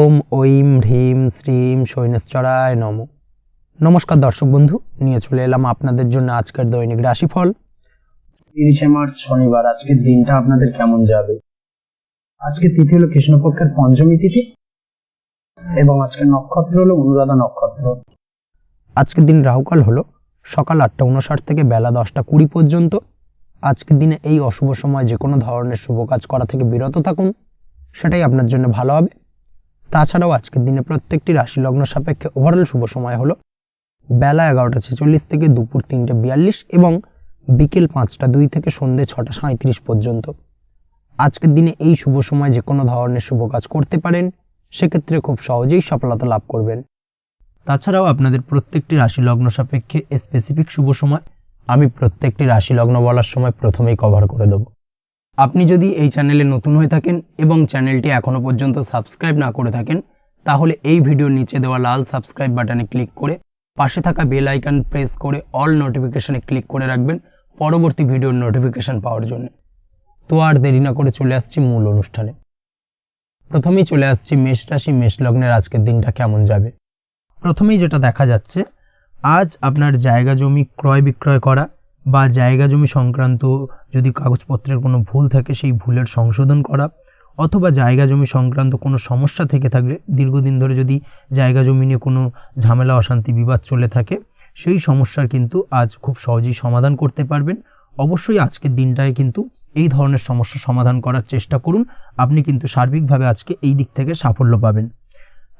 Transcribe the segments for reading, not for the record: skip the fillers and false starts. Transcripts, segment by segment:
ওম ঐম হ্রিম শ্রীম শৈনেশ্বরায় নমঃ। নমস্কার দর্শক বন্ধু, নিয়ে চলে এলাম আপনাদের জন্য আজকের দৈনিক রাশিফল 30 মার্চ শনিবার। আজকের দিনটা আপনাদের কেমন যাবে? আজকে তিথি হলো কৃষ্ণপক্ষের পঞ্চমী তিথি এবং আজকের নক্ষত্র হলো অনুরাধা নক্ষত্র। আজকের দিন রাহুকাল হলো সকাল 8:59 থেকে বেলা 10:20 পর্যন্ত। আজকের দিনে এই অশুভ সময় যে কোনো ধরনের শুভ কাজ করা থেকে বিরত থাকুন, সেটাই আপনার জন্য ভালো হবে। তাছাড়াও আজকের দিনে প্রত্যেকটি রাশি লগ্ন সাপেক্ষে ওভারঅল শুভ সময় হলো বেলা 11:46 থেকে দুপুর 3:42 এবং বিকেল 5:02 থেকে সন্ধ্যে 6:37 পর্যন্ত। আজকের দিনে এই শুভ সময় যে কোনো ধরনের শুভ কাজ করতে পারেন, সেক্ষেত্রে খুব সহজেই সফলতা লাভ করবেন। তাছাড়াও আপনাদের প্রত্যেকটি রাশি লগ্ন সাপেক্ষে স্পেসিফিক শুভ সময় আমি প্রত্যেকটি রাশি লগ্ন বলার সময় প্রথমেই কভার করে দেব। আপনি যদি এই চ্যানেলে নতুন হয়ে থাকেন এবং চ্যানেলটি এখনো পর্যন্ত সাবস্ক্রাইব না করে থাকেন, তাহলে এই ভিডিওর নিচে দেওয়া লাল সাবস্ক্রাইব বাটনে ক্লিক করে পাশে থাকা বেল আইকন প্রেস করে অল নোটিফিকেশনে ক্লিক করে রাখবেন পরবর্তী ভিডিওর নোটিফিকেশন পাওয়ার জন্য। তো আর দেরি না করে চলে আসছি মূল অনুষ্ঠানে। প্রথমেই চলে আসছি মেষ রাশি মেষ লগ্নের আজকের দিনটা কেমন যাবে। প্রথমেই যেটা দেখা যাচ্ছে, আজ আপনার জায়গা জমি ক্রয় বিক্রয় করা বা জায়গা জমি সংক্রান্ত যদি কাগজপত্রের কোনো ভুল থাকে সেই ভুলের সংশোধন করা, অথবা জায়গা জমি সংক্রান্ত কোনো সমস্যা থেকে থাকলে দীর্ঘদিন ধরে যদি জায়গা জমি নিয়ে কোনো ঝামেলা অশান্তি বিবাদ চলে থাকে, সেই সমস্যার কিন্তু আজ খুব সহজেই সমাধান করতে পারবেন। অবশ্যই আজকের দিনটায় কিন্তু এই ধরনের সমস্যা সমাধান করার চেষ্টা করুন, আপনি কিন্তু সার্বিকভাবে আজকে এই দিক থেকে সাফল্য পাবেন।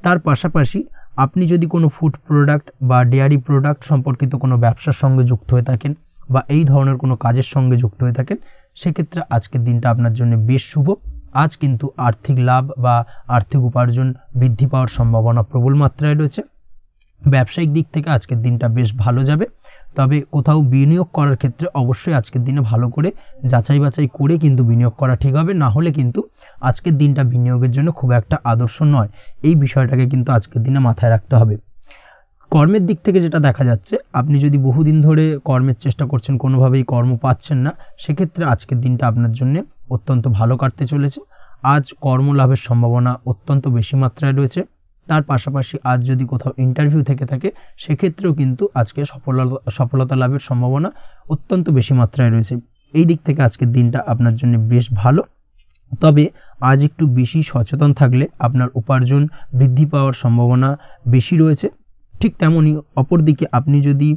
তার পাশাপাশি আপনি যদি কোনো ফুড প্রোডাক্ট বা ডেয়ারি প্রোডাক্ট সম্পর্কিত কোনো ব্যবসার সঙ্গে যুক্ত হয়ে থাকেন বা এই ধরনের কোনো কাজের সঙ্গে যুক্ত হয়ে থাকেন, সেক্ষেত্রে আজকের দিনটা আপনার জন্য বেশ শুভ। আজ কিন্তু আর্থিক লাভ বা আর্থিক উপার্জন বৃদ্ধি পাওয়ার সম্ভাবনা প্রবল মাত্রায় রয়েছে। ব্যবসায়িক দিক থেকে আজকের দিনটা বেশ ভালো যাবে, তবে কোথাও বিনিয়োগ করার ক্ষেত্রে অবশ্যই আজকের দিনে ভালো করে যাচাই বাছাই করে কিন্তু বিনিয়োগ করা ঠিক হবে, না হলে কিন্তু আজকের দিনটা বিনিয়োগের জন্য খুব একটা আদর্শ নয়। এই বিষয়টাকে কিন্তু আজকের দিনে মাথায় রাখতে হবে। কর্মের দিক থেকে যেটা দেখা যাচ্ছে, আপনি যদি বহুদিন ধরে কর্মের চেষ্টা করছেন, কোনোভাবেই কর্ম পাচ্ছেন না, সেক্ষেত্রে আজকের দিনটা আপনার জন্য অত্যন্ত ভালো কাটতে চলেছে। আজ কর্মলাভের সম্ভাবনা অত্যন্ত বেশি মাত্রায় রয়েছে। তার পাশাপাশি আজ যদি কোথাও ইন্টারভিউ থেকে থাকে, সেক্ষেত্রেও কিন্তু আজকে সফলতা লাভের সম্ভাবনা অত্যন্ত বেশি মাত্রায় রয়েছে। এই দিক থেকে আজকের দিনটা আপনার জন্য বেশ ভালো, তবে আজ একটু বেশি সচেতন থাকলে আপনার উপার্জন বৃদ্ধি পাওয়ার সম্ভাবনা বেশি রয়েছে। ঠিক তেমনই অপরদিকে আপনি যদি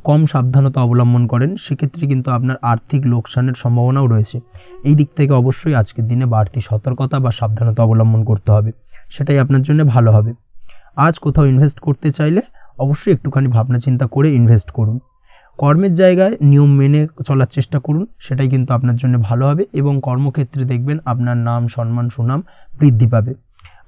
কম সাবধানতা অবলম্বন করেন, সেক্ষেত্রে কিন্তু আপনার আর্থিক লোকসানের সম্ভাবনাও রয়েছে। এই দিক থেকে অবশ্যই আজকের দিনে বাড়তি সতর্কতা বা সাবধানতা অবলম্বন করতে হবে, সেটাই আপনার জন্য ভালো হবে। আজ কোথাও ইনভেস্ট করতে চাইলে অবশ্যই একটুখানি ভাবনা চিন্তা করে ইনভেস্ট করুন। কর্মের জায়গায় নিয়ম মেনে চলার চেষ্টা করুন, সেটাই কিন্তু আপনার জন্য ভালো হবে এবং কর্মক্ষেত্রে দেখবেন আপনার নাম সম্মান সুনাম বৃদ্ধি পাবে।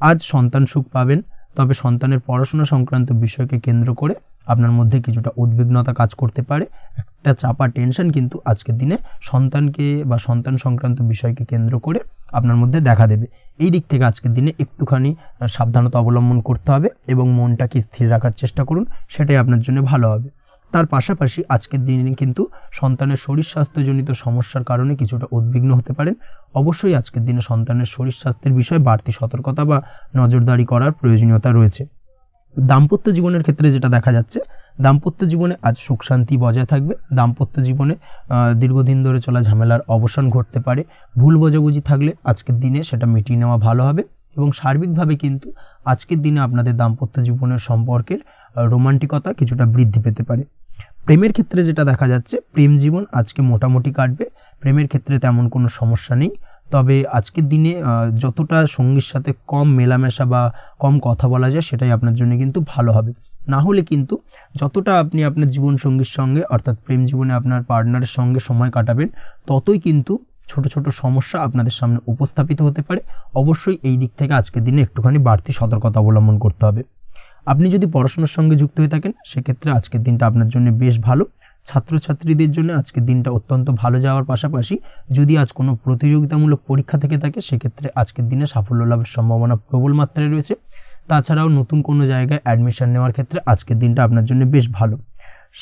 আজ সন্তান সুখ পাবেন, তবে সন্তানের পড়াশোনা সংক্রান্ত বিষয়কে কেন্দ্র করে আপনার মধ্যে কিছুটা উদ্বিগ্নতা কাজ করতে পারে। একটা চাপা টেনশন কিন্তু আজকের দিনে সন্তানকে বা সন্তান সংক্রান্ত বিষয়কে কেন্দ্র করে আপনার মধ্যে দেখা দেবে। এই দিক থেকে আজকের দিনে একটুখানি সাবধানতা অবলম্বন করতে হবে এবং মনটাকে স্থির রাখার চেষ্টা করুন, সেটাই আপনার জন্য ভালো হবে। তার পাশাপাশি আজকের দিনে কিন্তু সন্তানের শরীর স্বাস্থ্যজনিত সমস্যার কারণে কিছুটা উদ্বিগ্ন হতে পারেন। অবশ্যই আজকের দিনে সন্তানের শরীর স্বাস্থ্যের বিষয়ে বাড়তি সতর্কতা বা নজরদারি করার প্রয়োজনীয়তা রয়েছে। দাম্পত্য জীবনের ক্ষেত্রে যেটা দেখা যাচ্ছে, দাম্পত্য জীবনে আজ সুখ শান্তি বজায় থাকবে। দাম্পত্য জীবনে দীর্ঘদিন ধরে চলা ঝামেলার অবসান ঘটতে পারে। ভুল বোঝাবুঝি থাকলে আজকের দিনে সেটা মিটিয়ে নেওয়া ভালো হবে এবং সার্বিকভাবে কিন্তু আজকের দিনে আপনাদের দাম্পত্য জীবনের সম্পর্কের রোমান্টিকতা কিছুটা বৃদ্ধি পেতে পারে। প্রেমের ক্ষেত্রে যেটা দেখা যাচ্ছে, প্রেম জীবন আজকে মোটামুটি কাটবে। প্রেমের ক্ষেত্রে তেমন কোনো সমস্যা নেই, তবে আজকের দিনে যতটা সঙ্গীর সাথে কম মেলামেশা বা কম কথা বলা যায়, সেটাই আপনার জন্য কিন্তু ভালো হবে। না হলে কিন্তু যতটা আপনি আপনার জীবন সঙ্গীর সঙ্গে অর্থাৎ প্রেম জীবনে আপনার পার্টনারের সঙ্গে সময় কাটাবেন, ততই কিন্তু ছোট ছোট সমস্যা আপনাদের সামনে উপস্থাপিত হতে পারে। অবশ্যই এই দিক থেকে আজকের দিনে একটুখানি বাড়তি সতর্কতা অবলম্বন করতে হবে। আপনি যদি পড়াশোনার সঙ্গে যুক্ত হয়ে থাকেন, সেক্ষেত্রে আজকের দিনটা আপনার জন্য বেশ ভালো। ছাত্রছাত্রীদের জন্য আজকের দিনটা অত্যন্ত ভালো যাওয়ার পাশাপাশি যদি আজ কোনো প্রতিযোগিতামূলক পরীক্ষা থেকে থাকে, সেক্ষেত্রে আজকের দিনে সাফল্য লাভের সম্ভাবনা প্রবল মাত্রায় রয়েছে। তাছাড়াও নতুন কোনো জায়গায় অ্যাডমিশন নেওয়ার ক্ষেত্রে আজকের দিনটা আপনার জন্য বেশ ভালো।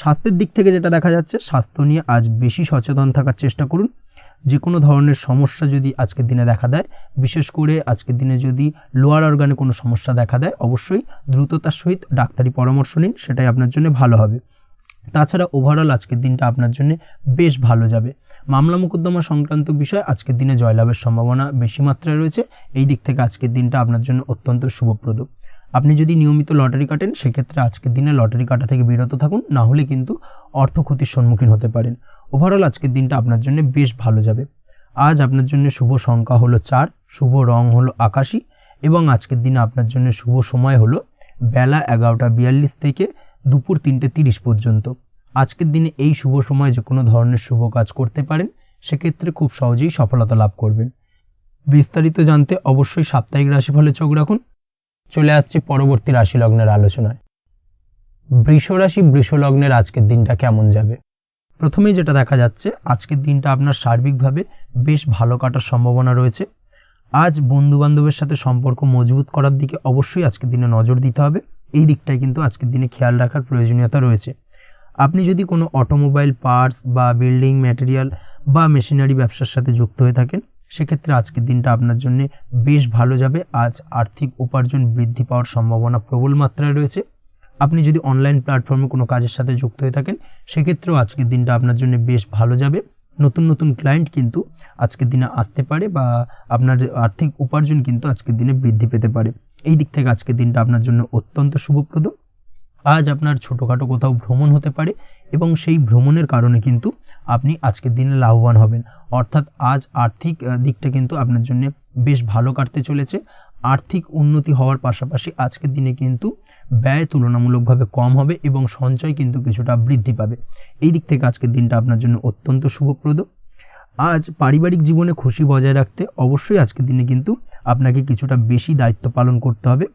স্বাস্থ্যের দিক থেকে যেটা দেখা যাচ্ছে, স্বাস্থ্য নিয়ে আজ বেশি সচেতন থাকার চেষ্টা করুন। যে কোনো ধরনের সমস্যা যদি আজকের দিনে দেখা দেয়, বিশেষ করে আজকের দিনে যদি লোয়ার অর্গানে কোনো সমস্যা দেখা দেয়, অবশ্যই দ্রুততার সহিত ডাক্তারি পরামর্শ নিন, সেটাই আপনার জন্য ভালো হবে। তাছাড়া ওভারঅল আজকের দিনটা আপনার জন্য বেশ ভালো যাবে। মামলা মোকদ্দমা সংক্রান্ত বিষয় আজকের দিনে জয়লাভের সম্ভাবনা বেশি মাত্রায় রয়েছে। এই দিক থেকে আজকের দিনটা আপনার জন্য অত্যন্ত শুভপ্রদ। আপনি যদি নিয়মিত লটারি কাটেন, সেক্ষেত্রে আজকের দিনে লটারি কাটা থেকে বিরত থাকুন, না হলে কিন্তু অর্থ ক্ষতির সম্মুখীন হতে পারেন। ওভারঅল আজকের দিনটা আপনার জন্য বেশ ভালো যাবে। আজ আপনার জন্য শুভ সংখ্যা হলো 4, শুভ রং হলো আকাশী, এবং আজকের দিনে আপনার জন্য শুভ সময় হলো বেলা 11:42 থেকে দুপুর 3:30 পর্যন্ত। আজকের দিনে এই শুভ সময় যে কোনো ধরনের শুভ কাজ করতে পারেন, সেক্ষেত্রে খুব সহজেই সফলতা লাভ করবেন। বিস্তারিত জানতে অবশ্যই সাপ্তাহিক রাশিফলে চোখ রাখুন। চলে আসছে পরবর্তী রাশি লগ্নের আলোচনায়। বৃষ রাশি, বৃষ লগ্নের আজকের দিনটা কেমন যাবে? প্রথমেই যেটা দেখা যাচ্ছে, আজকের দিনটা আপনার সার্বিকভাবে বেশ ভালো কাটার সম্ভাবনা রয়েছে। আজ বন্ধু বান্ধবের সাথে সম্পর্ক মজবুত করার দিকে অবশ্যই আজকের দিনে নজর দিতে হবে। এই দিকটাই কিন্তু আজকের দিনে খেয়াল রাখার প্রয়োজনীয়তা রয়েছে। আপনি যদি কোনো অটোমোবাইল পার্টস বা বিল্ডিং ম্যাটেরিয়াল বা মেশিনারি ব্যবসার সাথে যুক্ত হয়ে থাকেন, সেক্ষেত্রে আজকের দিনটা আপনার জন্য বেশ ভালো যাবে। আজ আর্থিক উপার্জন বৃদ্ধি পাওয়ার সম্ভাবনা প্রবল মাত্রায় রয়েছে। আপনি যদি অনলাইন প্ল্যাটফর্মে কোনো কাজের সাথে যুক্ত হয়ে থাকেন, সেক্ষেত্রেও আজকের দিনটা আপনার জন্য বেশ ভালো যাবে। নতুন নতুন ক্লায়েন্ট কিন্তু আজকের দিনে আসতে পারে, বা আপনার আর্থিক উপার্জন কিন্তু আজকের দিনে বৃদ্ধি পেতে পারে। এই দিক থেকে আজকের দিনটা আপনার জন্য অত্যন্ত শুভপ্রদ। আজ আপনার ছোটোখাটো কোথাও ভ্রমণ হতে পারে, এবং সেই ভ্রমণের কারণে কিন্তু আপনি আজকের দিনে লাভবান হবেন। অর্থাৎ আজ আর্থিক দিকটা কিন্তু আপনার জন্য বেশ ভালো কাটতে চলেছে। আর্থিক উন্নতি হওয়ার পাশাপাশি আজকের দিনে কিন্তু ব্যয় তুলনামূলকভাবে কম হবে, এবং সঞ্চয় কিন্তু কিছুটা বৃদ্ধি পাবে। এই দিক থেকে আজকের দিনটা আপনার জন্য অত্যন্ত শুভপ্রদ। আজ পারিবারিক জীবনে খুশি বজায় রাখতে অবশ্যই আজকের দিনে কিন্তু আপনাকে কিছুটা বেশি দায়িত্ব পালন করতে হবে।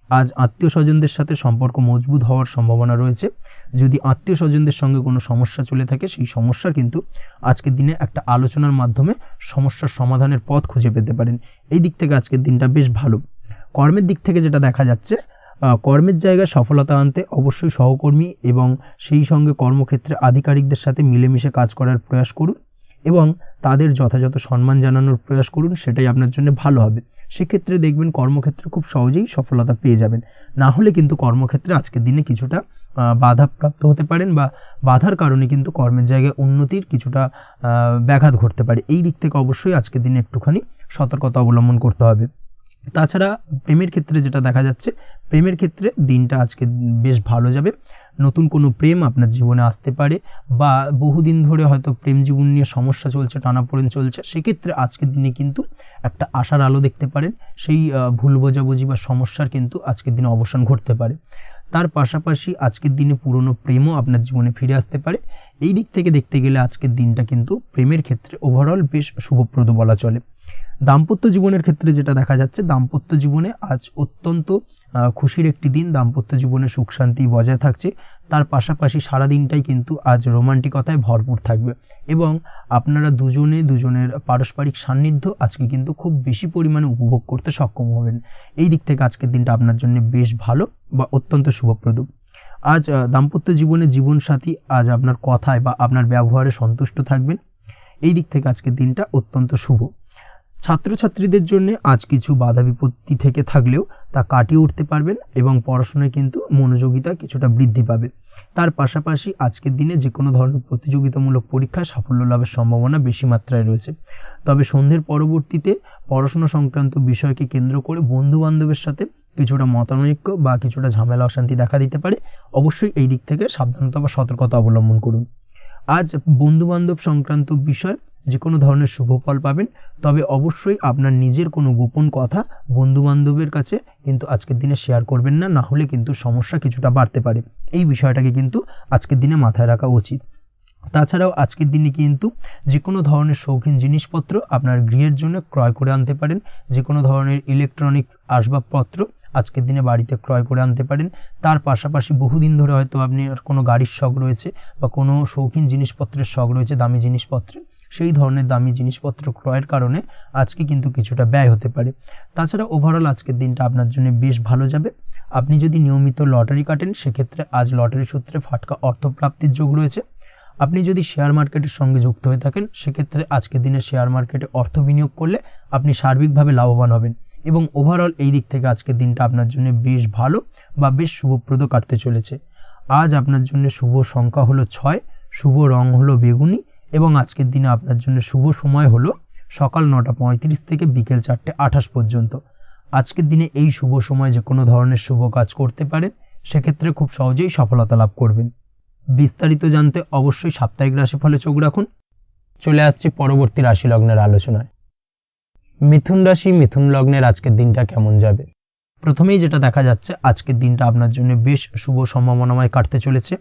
আজ আত্মীয় স্বজনদের সাথে সম্পর্ক মজবুত হওয়ার সম্ভাবনা রয়েছে। যদি আত্মীয় স্বজনদের সঙ্গে কোনো সমস্যা চলে থাকে, সেই সমস্যা কিন্তু আজকের দিনে একটা আলোচনার মাধ্যমে সমস্যার সমাধানের পথ খুঁজে পেতে পারেন। এই দিক থেকে আজকের দিনটা বেশ ভালো। কর্মের দিক থেকে যেটা দেখা যাচ্ছে, কর্মের জায়গায় সফলতা আনতে অবশ্যই সহকর্মী এবং সেই সঙ্গে কর্মক্ষেত্রে আধিকারিকদের সাথে মিলেমিশে কাজ করার প্রয়াস করুন, এবং তাদের যথাযথ সম্মান জানানোর প্রয়াস করুন, সেটাই আপনার জন্য ভালো হবে। সেক্ষেত্রে দেখবেন কর্মক্ষেত্রে খুব সহজেই সফলতা পেয়ে যাবেন। না হলে কিন্তু কর্মক্ষেত্রে আজকের দিনে কিছুটা বাধাপ্রাপ্ত হতে পারেন, বা বাধার কারণে কিন্তু কর্মের জায়গায় উন্নতির কিছুটা ব্যাঘাত ঘটতে পারে। এই দিক থেকে অবশ্যই আজকের দিনে একটুখানি সতর্কতা অবলম্বন করতে হবে। তাছাড়া প্রেমের ক্ষেত্রে যেটা দেখা যাচ্ছে, প্রেমের ক্ষেত্রে দিনটা আজকে বেশ ভালো যাবে। নতুন কোনো প্রেম আপনার জীবনে আসতে পারে, বা বহুদিন ধরে হয়তো প্রেম জীবন নিয়ে সমস্যা চলছে, টানাপোড়েন চলছে, সেক্ষেত্রে আজকের দিনে কিন্তু একটা আশার আলো দেখতে পারেন। সেই ভুল বোঝাবুঝি বা সমস্যার কিন্তু আজকের দিনে অবসান ঘটতে পারে। তার পাশাপাশি আজকের দিনে পুরনো প্রেমও আপনার জীবনে ফিরে আসতে পারে। এই দিক থেকে দেখতে গেলে আজকের দিনটা কিন্তু প্রেমের ক্ষেত্রে ওভারঅল বেশ শুভপ্রদ বলা চলে। দাম্পত্য জীবনের ক্ষেত্রে যেটা দেখা যাচ্ছে, দাম্পত্য জীবনে আজ অত্যন্ত খুশির একটি দিন। দাম্পত্য জীবনে সুখ শান্তি বজায় থাকছে। তার পাশাপাশি সারা দিনটাই কিন্তু আজ রোমান্টিকতায় ভরপুর থাকবে, এবং আপনারা দুজনের পারস্পরিক সান্নিধ্য আজকে কিন্তু খুব বেশি পরিমাণে উপভোগ করতে সক্ষম হবেন। এই দিক থেকে আজকের দিনটা আপনার জন্য বেশ ভালো বা অত্যন্ত শুভপ্রদ। আজ দাম্পত্য জীবনে জীবনসাথী আজ আপনার কথায় বা আপনার ব্যবহারে সন্তুষ্ট থাকবেন। এই দিক থেকে আজকের দিনটা অত্যন্ত শুভ। ছাত্রছাত্রীদের জন্য আজ কিছু বাধা বিপত্তি থেকে থাকলেও তা কাটিয়ে উঠতে পারবেন, এবং পড়াশোনায় কিন্তু মনোযোগিতা কিছুটা বৃদ্ধি পাবে। তার পাশাপাশি আজকের দিনে যে কোনো ধরনের প্রতিযোগিতামূলক পরীক্ষায় সাফল্য লাভের সম্ভাবনা বেশি মাত্রায় রয়েছে। তবে সন্ধ্যের পরবর্তীতে পড়াশোনা সংক্রান্ত বিষয়কে কেন্দ্র করে বন্ধু বান্ধবের সাথে কিছুটা মতানৈক্য বা কিছুটা ঝামেলা অশান্তি দেখা দিতে পারে। অবশ্যই এই দিক থেকে সাবধানতা বা সতর্কতা অবলম্বন করুন। আজ বন্ধু বান্ধব সংক্রান্ত বিষয় যে কোনো ধরনের শুভ ফল পাবেন, তবে অবশ্যই আপনার নিজের কোনো গোপন কথা বন্ধু বান্ধবের কাছে কিন্তু আজকের দিনে শেয়ার করবেন না, না হলে কিন্তু সমস্যা কিছুটা বাড়তে পারে। এই বিষয়টাকে কিন্তু আজকের দিনে মাথায় রাখা উচিত। তাছাড়াও আজকের দিনে কিন্তু যে কোনো ধরনের শৌখিন জিনিসপত্র আপনার গৃহের জন্য ক্রয় করে আনতে পারেন। যে কোনো ধরনের ইলেকট্রনিক্স আসবাবপত্র আজকের দিনে বাড়িতে ক্রয় করে আনতে পারেন। তার পাশাপাশি বহুদিন ধরে হয়তো আপনি কোনো গাড়ির শখ রয়েছে, বা কোনো শৌখিন জিনিসপত্রের শখ রয়েছে, দামি জিনিসপত্রের, সেই ধরনের দামি জিনিসপত্র ক্রয়ের কারণে আজকে কিন্তু কিছুটা ব্যয় হতে পারে। তাছাড়া ওভারঅল আজকের দিনটা আপনার জন্য বেশ ভালো যাবে। আপনি যদি নিয়মিত লটারি কাটেন, সেক্ষেত্রে আজ লটারি সূত্রে ফাটকা অর্থপ্রাপ্তির যোগ রয়েছে। আপনি যদি শেয়ার মার্কেটের সঙ্গে যুক্ত হয়ে থাকেন সেক্ষেত্রে আজকের দিনে শেয়ার মার্কেটে অর্থ বিনিয়োগ করলে আপনি সার্বিকভাবে লাভবান হবেন এবং ওভারঅল এই দিক থেকে আজকের দিনটা আপনার জন্য বেশ ভালো বা বেশ শুভপ্রদ কাটতে চলেছে। আজ আপনার জন্য শুভ সংখ্যা হলো 6, শুভ রং হলো বেগুনি এবং আজকের দিনে আপনার জন্য শুভ সময় হলো সকাল 9:35 থেকে বিকেল 4:28 পর্যন্ত। আজকের দিনে এই শুভ সময় যে কোনো ধরনের শুভ কাজ করতে পারেন, সেক্ষেত্রে খুব সহজেই সফলতা লাভ করবেন। বিস্তারিত জানতে অবশ্যই সাপ্তাহিক রাশিফলে চোখ রাখুন। চলে আসছি পরবর্তী রাশি লগ্নের আলোচনায়। মিথুন রাশি, মিথুন লগ্নের আজকের দিনটা কেমন যাবে? প্রথমেই যেটা দেখা যাচ্ছে আজকের দিনটা আপনার জন্য বেশ শুভ সম্ভাবনাময় কাটতে চলেছে।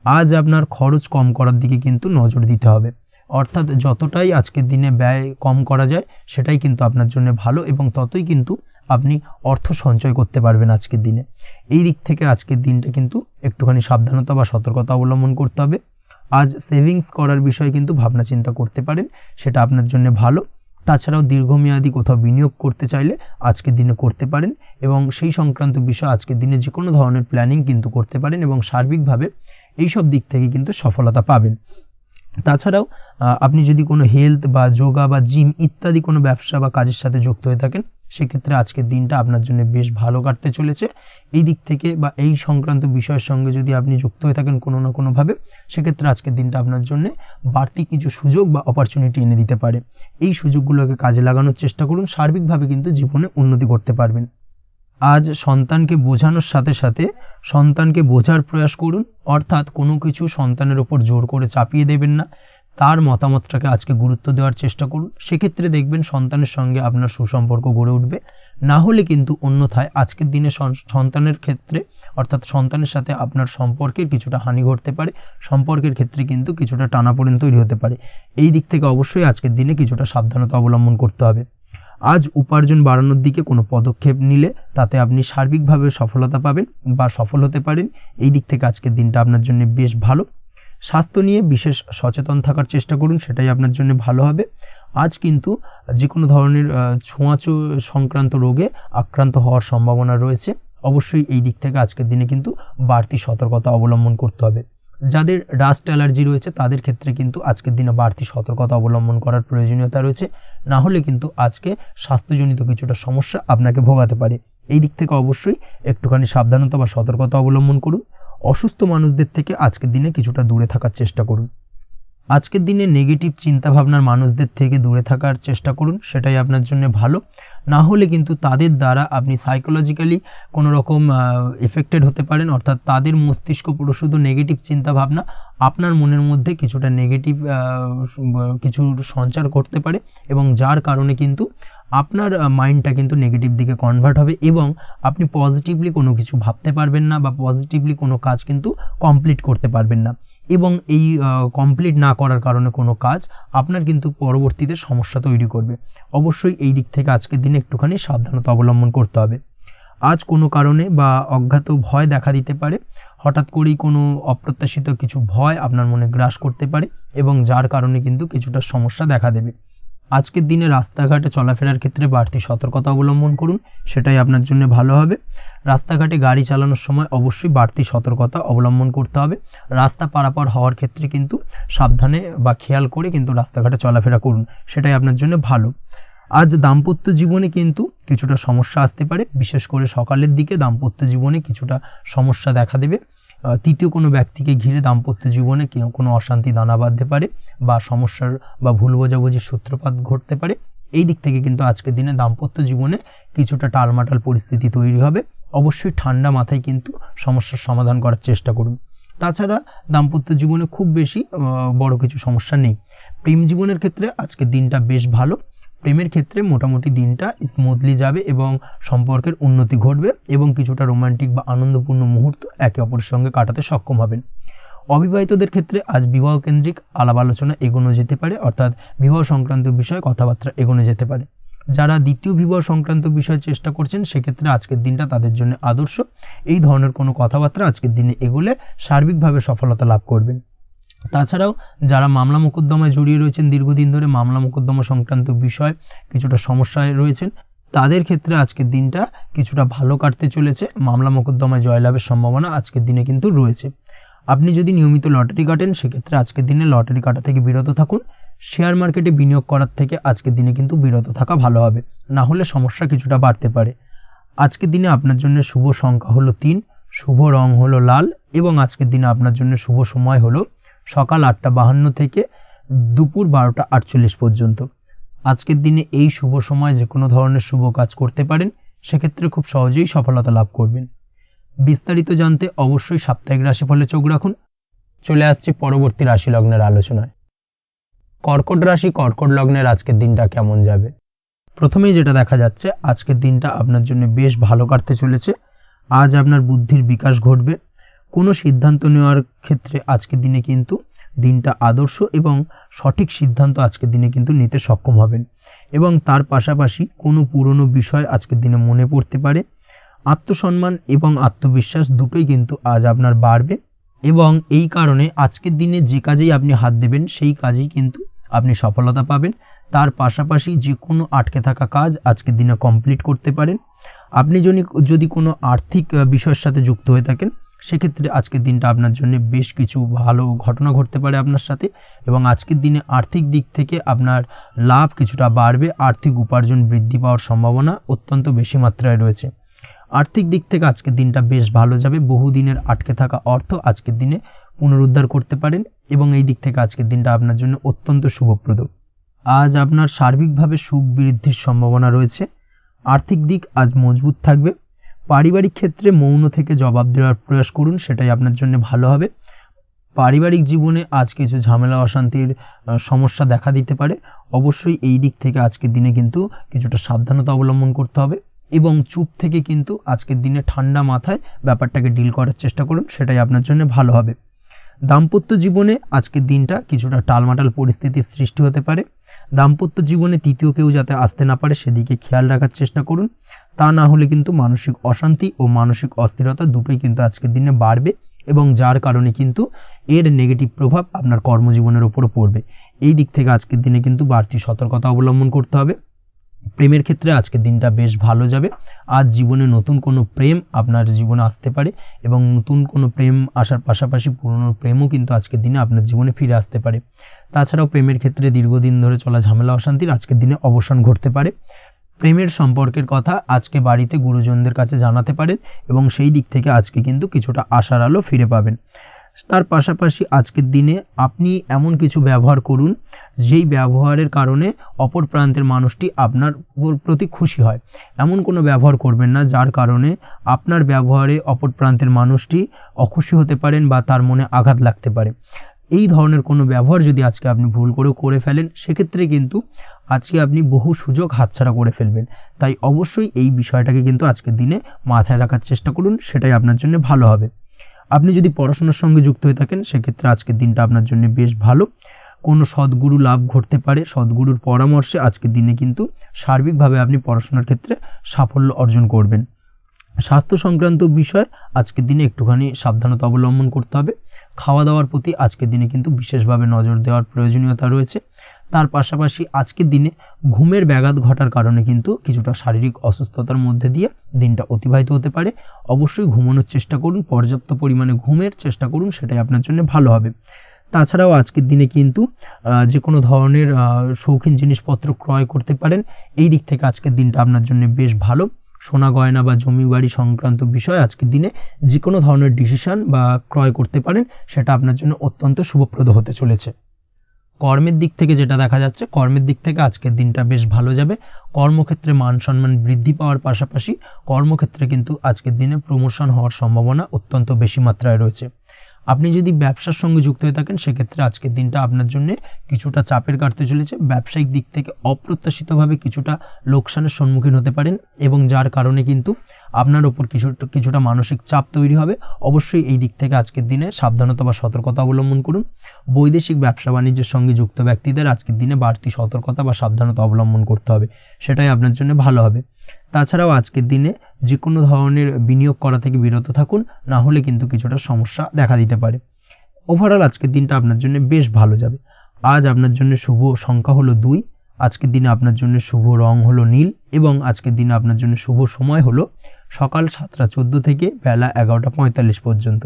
আজ আপনার খরচ কম করার দিকে কিন্তু নজর দিতে হবে, অর্থাৎ যতটাই আজকের দিনে ব্যয় কম করা যায় সেটাই কিন্তু আপনার জন্য ভালো এবং ততই কিন্তু আপনি অর্থ সঞ্চয় করতে পারবেন আজকের দিনে। এই দিক থেকে আজকের দিনটা কিন্তু একটুখানি সাবধানতা বা সতর্কতা অবলম্বন করতে হবে। আজ সেভিংস করার বিষয়ে কিন্তু ভাবনা চিন্তা করতে পারেন, সেটা আপনার জন্য ভালো। তাছাড়াও দীর্ঘমেয়াদী কোথাও বিনিয়োগ করতে চাইলে আজকের দিনে করতে পারেন এবং সেই সংক্রান্ত বিষয় আজকের দিনে যে কোনো ধরনের প্ল্যানিং কিন্তু করতে পারেন এবং সার্বিকভাবে এইসব দিক থেকে কিন্তু সফলতা পাবেন। তাছাড়াও আপনি যদি কোনো হেলথ বা যোগা বা জিম ইত্যাদি কোনো ব্যবসা বা কাজের সাথে যুক্ত হয়ে থাকেন সেক্ষেত্রে আজকের দিনটা আপনার জন্য বেশ ভালো কাটতে চলেছে। এই দিক থেকে বা এই সংক্রান্ত বিষয়ের সঙ্গে যদি আপনি যুক্ত হয়ে থাকেন কোনো না কোনোভাবে, সেক্ষেত্রে আজকের দিনটা আপনার জন্য বাড়তি কিছু সুযোগ বা অপরচুনিটি এনে দিতে পারে। এই সুযোগগুলোকে কাজে লাগানোর চেষ্টা করুন, সার্বিকভাবে কিন্তু জীবনে উন্নতি করতে পারবেন। আজ সন্তানকে বোঝানোর সাথে সাথে সন্তানকে বোঝার প্রয়াস করুন, অর্থাৎ কোনো কিছু সন্তানের ওপর জোর করে চাপিয়ে দেবেন না, তার মতামতটাকে আজকে গুরুত্ব দেওয়ার চেষ্টা করুন। সেক্ষেত্রে দেখবেন সন্তানের সঙ্গে আপনার সুসম্পর্ক গড়ে উঠবে। না হলে কিন্তু অন্যথায় আজকের দিনে সন্তানের ক্ষেত্রে অর্থাৎ সন্তানের সাথে আপনার সম্পর্কের কিছুটা হানি ঘটতে পারে, সম্পর্কের ক্ষেত্রে কিন্তু কিছুটা টানাপোড়েন তৈরি হতে পারে। এই দিক থেকে অবশ্যই আজকের দিনে কিছুটা সাবধানতা অবলম্বন করতে হবে। আজ উপার্জন বাড়ানোর দিকে কোনো পদক্ষেপ নিলে তাতে আপনি সার্বিকভাবে সফলতা পাবেন বা সফল হতে পারেন। এই দিক থেকে আজকের দিনটা আপনার জন্য বেশ ভালো। স্বাস্থ্য নিয়ে বিশেষ সচেতন থাকার চেষ্টা করুন, সেটাই আপনার জন্য ভালো হবে। আজ কিন্তু যে কোনো ধরনের ছোঁয়াচে সংক্রান্ত রোগে আক্রান্ত হওয়ার সম্ভাবনা রয়েছে। অবশ্যই এই দিক থেকে আজকের দিনে কিন্তু বাড়তি সতর্কতা অবলম্বন করতে হবে। যাদের ডাস্ট অ্যালার্জি রয়েছে তাদের ক্ষেত্রে কিন্তু আজকের দিনে বাড়তি সতর্কতা অবলম্বন করার প্রয়োজনীয়তা রয়েছে, না হলে কিন্তু আজকে স্বাস্থ্যজনিত কিছুটা সমস্যা আপনাকে ভোগাতে পারে। এই দিক থেকে অবশ্যই একটুখানি সাবধানতা বা সতর্কতা অবলম্বন করুন। অসুস্থ মানুষদের থেকে আজকের দিনে কিছুটা দূরে থাকার চেষ্টা করুন। আজকের দিনে নেগেটিভ চিন্তাভাবনার মানুষদের থেকে দূরে থাকার চেষ্টা করুন, সেটাই আপনার জন্য ভালো। না হলে কিন্তু তাদের দ্বারা আপনি সাইকোলজিক্যালি কোনো রকম এফেক্টেড হতে পারেন, অর্থাৎ তাদের মস্তিষ্ক পুরো শুধু নেগেটিভ চিন্তাভাবনা আপনার মনের মধ্যে কিছুটা নেগেটিভ কিছু সঞ্চার করতে পারে এবং যার কারণে কিন্তু আপনার মাইন্ডটা কিন্তু নেগেটিভ দিকে কনভার্ট হবে এবং আপনি পজিটিভলি কোনো কিছু ভাবতে পারবেন না বা পজিটিভলি কোনো কাজ কিন্তু কমপ্লিট করতে পারবেন না এবং এই কমপ্লিট না করার কারণে কোনো কাজ আপনার কিন্তু পরবর্তীতে সমস্যা তৈরি করবে। অবশ্যই এই দিক থেকে আজকের দিনে একটুখানি সাবধানতা অবলম্বন করতে হবে। আজ কোনো কারণে বা অজ্ঞাত ভয় দেখা দিতে পারে, হঠাৎ করেই কোনো অপ্রত্যাশিত কিছু ভয় আপনার মনে গ্রাস করতে পারে এবং যার কারণে কিন্তু কিছুটা সমস্যা দেখা দেবে। আজকের দিনে রাস্তাঘাটে চলাফেরার ক্ষেত্রে বাড়তি সতর্কতা অবলম্বন করুন, সেটাই আপনার জন্য ভালো হবে। রাস্তাঘাটে গাড়ি চালানোর সময় অবশ্যই বাড়তি সতর্কতা অবলম্বন করতে হবে। রাস্তা পারাপার হওয়ার ক্ষেত্রে কিন্তু সাবধানে বা খেয়াল করে কিন্তু রাস্তাঘাটে চলাফেরা করুন, সেটাই আপনার জন্য ভালো। আজ দাম্পত্য জীবনে কিন্তু কিছুটা সমস্যা আসতে পারে, বিশেষ করে সকালের দিকে দাম্পত্য জীবনে কিছুটা সমস্যা দেখা দেবে। তৃতীয় কোনো ব্যক্তিকে ঘিরে দাম্পত্য জীবনে কোনো অশান্তি দানা বাঁধতে পারে বা সমস্যার বা ভুল বোঝাবুঝির সূত্রপাত ঘটতে পারে। এই দিক থেকে কিন্তু আজকের দিনে দাম্পত্য জীবনে কিছুটা টালমাটাল পরিস্থিতি তৈরি হবে। অবশ্যই ঠান্ডা মাথায় কিন্তু সমস্যার সমাধান করার চেষ্টা করুন। তাছাড়া দাম্পত্য জীবনে খুব বেশি বড় কিছু সমস্যা নেই। প্রেম জীবনের ক্ষেত্রে আজকের দিনটা বেশ ভালো। প্রেমের ক্ষেত্রে মোটামুটি দিনটা স্মুথলি যাবে এবং সম্পর্কের উন্নতি ঘটবে এবং কিছুটা রোমান্টিক বা আনন্দপূর্ণ মুহূর্ত একে অপরের সঙ্গে কাটাতে সক্ষম হবেন। অবিবাহিতদের ক্ষেত্রে আজ বিবাহ কেন্দ্রিক আলাপ আলোচনা এগোনো যেতে পারে, অর্থাৎ বিবাহ সংক্রান্ত বিষয়ে কথাবার্তা এগোনো যেতে পারে। যারা দ্বিতীয় বিবাহ সংক্রান্ত বিষয়ে চেষ্টা করছেন সেক্ষেত্রে আজকের দিনটা তাদের জন্য আদর্শ। এই ধরনের কোনো কথাবার্তা আজকের দিনে এগোলে সার্বিকভাবে সফলতা লাভ করবেন। তাছাড়াও যারা মামলা মোকদ্দমায় জড়িয়ে রয়েছেন, দীর্ঘদিন ধরে মামলা মোকদ্দমা সংক্রান্ত বিষয় কিছুটা সমস্যায় রয়েছেন, তাদের ক্ষেত্রে আজকের দিনটা কিছুটা ভালো কাটতে চলেছে। মামলা মোকদ্দমায় জয়লাভের সম্ভাবনা আজকের দিনে কিন্তু রয়েছে। আপনি যদি নিয়মিত লটারি কাটেন সেক্ষেত্রে আজকের দিনে লটারি কাটা থেকে বিরত থাকুন। শেয়ার মার্কেটে বিনিয়োগ করার থেকে আজকের দিনে কিন্তু বিরত থাকা ভালো হবে, না হলে সমস্যা কিছুটা বাড়তে পারে। আজকের দিনে আপনার জন্য শুভ সংখ্যা হলো 3, শুভ রং হলো লাল এবং আজকের দিনে আপনার জন্য শুভ সময় হলো সকাল 8:52 থেকে দুপুর 12:48 পর্যন্ত। আজকের দিনে এই শুভ সময় যে কোনো ধরনের শুভ কাজ করতে পারেন, সেক্ষেত্রে খুব সহজেই সফলতা লাভ করবেন। বিস্তারিত জানতে অবশ্যই সাপ্তাহিক রাশিফলে চোখ রাখুন। চলে আসছি পরবর্তী রাশি লগ্নের আলোচনায়। কর্কট রাশি, কর্কট লগ্নের আজকের দিনটা কেমন যাবে? প্রথমেই যেটা দেখা যাচ্ছে, আজকের দিনটা আপনার জন্য বেশ ভালো কাটতে চলেছে। আজ আপনার বুদ্ধির বিকাশ ঘটবে। কোনো সিদ্ধান্ত নেওয়ার ক্ষেত্রে আজকের দিনে কিন্তু দিনটা আদর্শ এবং সঠিক সিদ্ধান্ত আজকের দিনে কিন্তু নিতে সক্ষম হবেন এবং তার পাশাপাশি কোনো পুরনো বিষয় আজকের দিনে মনে পড়তে পারে। আত্মসম্মান এবং আত্মবিশ্বাস দুটোই কিন্তু আজ আপনার বাড়বে এবং এই কারণে আজকের দিনে যে কাজেই আপনি হাত দেবেন সেই কাজেই কিন্তু আপনি সফলতা পাবেন। তার পাশাপাশি যে কোনো আটকে থাকা কাজ আজকের দিনে কমপ্লিট করতে পারেন। আপনি যদি কোনো আর্থিক বিষয়ের সাথে যুক্ত হয়ে থাকেন, সেক্ষেত্রে আজকের দিনটা আপনার জন্য বেশ কিছু ভালো ঘটনা ঘটতে পারে আপনার সাথে এবং আজকের দিনে আর্থিক দিক থেকে আপনার লাভ কিছুটা বাড়বে। আর্থিক উপার্জন বৃদ্ধি পাওয়ার সম্ভাবনা অত্যন্ত বেশি মাত্রায় রয়েছে। আর্থিক দিক থেকে আজকের দিনটা বেশ ভালো যাবে। বহুদিনের আটকে থাকা অর্থ আজকের দিনে পুনরুদ্ধার করতে পারেন এবং এই দিক থেকে আজকের দিনটা আপনার জন্য অত্যন্ত শুভপ্রদ। আজ আপনার সার্বিকভাবে সুখ বৃদ্ধির সম্ভাবনা রয়েছে। আর্থিক দিক আজ মজবুত থাকবে। পারিবারিক ক্ষেত্রে মৌন থেকে জবাব দেওয়ার প্রয়াস করুন, সেটাই আপনার জন্য ভালো হবে। পারিবারিক জীবনে আজ কিছু ঝামেলা অশান্তির সমস্যা দেখা দিতে পারে। অবশ্যই এই দিক থেকে আজকের দিনে কিন্তু কিছুটা সাবধানতা অবলম্বন করতে হবে এবং চুপ থেকে কিন্তু আজকের দিনে ঠান্ডা মাথায় ব্যাপারটাকে ডিল করার চেষ্টা করুন, সেটাই আপনার জন্য ভালো হবে। দাম্পত্য জীবনে আজকের দিনটা কিছুটা টালমাটাল পরিস্থিতির সৃষ্টি হতে পারে। দাম্পত্য জীবনে তৃতীয় কেউ যাতে আসতে না পারে সেদিকে খেয়াল রাখার চেষ্টা করুন, তা না হলে কিন্তু মানসিক অশান্তি ও মানসিক অস্থিরতা দুটোই কিন্তু আজকের দিনে বাড়বে এবং যার কারণে কিন্তু এর নেগেটিভ প্রভাব আপনার কর্মজীবনের উপর পড়বে। এই দিক থেকে আজকের দিনে কিন্তু বাড়তি সতর্কতা অবলম্বন করতে হবে। প্রেমের ক্ষেত্রে আজকের দিনটা বেশ ভালো যাবে। আজ জীবনে নতুন কোনো প্রেম আপনার জীবনে আসতে পারে এবং নতুন কোনো প্রেম আসার পাশাপাশি পুরনো প্রেমও কিন্তু আজকের দিনে আপনার জীবনে ফিরে আসতে পারে। তাছাড়াও প্রেমের ক্ষেত্রে দীর্ঘদিন ধরে চলা ঝামেলা অশান্তির আজকের দিনে অবসান ঘটতে পারে। প্রেমের সম্পর্কের কথা আজকে বাড়িতে গুরুজনদের কাছে জানাতে পারেন এবং সেই দিক থেকে আজকে কিন্তু কিছুটা আশার আলো ফিরে পাবেন। তার পাশাপাশি আজকের দিনে আপনি এমন কিছু ব্যবহার করুন যেই ব্যবহারের কারণে অপর প্রান্তের মানুষটি আপনার প্রতি খুশি হয়। এমন কোনো ব্যবহার করবেন না যার কারণে আপনার ব্যবহারে অপর প্রান্তের মানুষটি অখুশি হতে পারেন বা তার মনে আঘাত লাগতে পারে। এই ধরনের কোনো ব্যবহার যদি আজকে আপনি ভুল করে ফেলেন, সেক্ষেত্রে কিন্তু আজকে আপনি বহু সুযোগ হাতছাড়া করে ফেলবেন। তাই অবশ্যই এই বিষয়টাকে কিন্তু আজকের দিনে মাথায় রাখার চেষ্টা করুন, সেটাই আপনার জন্য ভালো হবে। আপনি যদি পড়াশোনার সঙ্গে যুক্ত হয়ে থাকেন, সেক্ষেত্রে আজকের দিনটা আপনার জন্য বেশ ভালো। কোনো সদ্গুরু লাভ ঘটতে পারে। সদ্গুরুর পরামর্শে আজকের দিনে কিন্তু সার্বিকভাবে আপনি পড়াশোনার ক্ষেত্রে সাফল্য অর্জন করবেন। স্বাস্থ্য সংক্রান্ত বিষয় আজকের দিনে একটুখানি সাবধানতা অবলম্বন করতে হবে। খাওয়া দাওয়ার প্রতি আজকের দিনে কিন্তু বিশেষভাবে নজর দেওয়ার প্রয়োজনীয়তা রয়েছে। তার পাশাপাশি আজকের দিনে ঘুমের ব্যাঘাত ঘটার কারণে কিন্তু কিছুটা শারীরিক অসুস্থতার মধ্যে দিয়ে দিনটা অতিবাহিত হতে পারে। অবশ্যই ঘুমানোর চেষ্টা করুন, পর্যাপ্ত পরিমাণে ঘুমের চেষ্টা করুন, সেটাই আপনার জন্য ভালো হবে। তাছাড়াও আজকের দিনে কিন্তু যে কোনো ধরনের শৌখিন জিনিসপত্র ক্রয় করতে পারেন। এই দিক থেকে আজকের দিনটা আপনার জন্য বেশ ভালো। সোনা গয়না বা জমি বাড়ি সংক্রান্ত বিষয় আজকের দিনে যে কোনো ধরনের ডিসিশন বা ক্রয় করতে পারেন, সেটা আপনার জন্য অত্যন্ত শুভপ্রদ হতে চলেছে। কর্মের দিক থেকে যেটা দেখা যাচ্ছে, কর্মের দিক থেকে আজকের দিনটা বেশ ভালো যাবে। কর্মক্ষেত্রে মান সম্মান বৃদ্ধি পাওয়ার পাশাপাশি কর্মক্ষেত্রে কিন্তু আজকের দিনে প্রমোশন হওয়ার সম্ভাবনা অত্যন্ত বেশি মাত্রায় রয়েছে। আপনি যদি ব্যবসার সঙ্গে যুক্ত হয়ে থাকেন, সেক্ষেত্রে আজকের দিনটা আপনার জন্য কিছুটা চাপের কাটতে চলেছে। ব্যবসায়িক দিক থেকে অপ্রত্যাশিতভাবে কিছুটা লোকসানের সম্মুখীন হতে পারেন এবং যার কারণে কিন্তু আপনার ওপর কিছুটা মানসিক চাপ তৈরি হবে। অবশ্যই এই দিক থেকে আজকের দিনে সাবধানতা বা সতর্কতা অবলম্বন করুন। বৈদেশিক ব্যবসা বাণিজ্যের সঙ্গে যুক্ত ব্যক্তিদের আজকের দিনে বাড়তি সতর্কতা বা সাবধানতা অবলম্বন করতে হবে, সেটাই আপনার জন্য ভালো হবে। তাছাড়াও আজকের দিনে যে কোনো ধরনের বিনিয়োগ করা থেকে বিরত থাকুন, না হলে কিন্তু কিছুটা সমস্যা দেখা দিতে পারে। ওভারঅল আজকের দিনটা আপনার জন্য বেশ ভালো যাবে। আজ আপনার জন্য শুভ সংখ্যা হলো 2। আজকের দিনে আপনার জন্য শুভ রং হলো নীল এবং আজকের দিনে আপনার জন্য শুভ সময় হলো সকাল 7:14 থেকে বেলা 11:45 পর্যন্ত।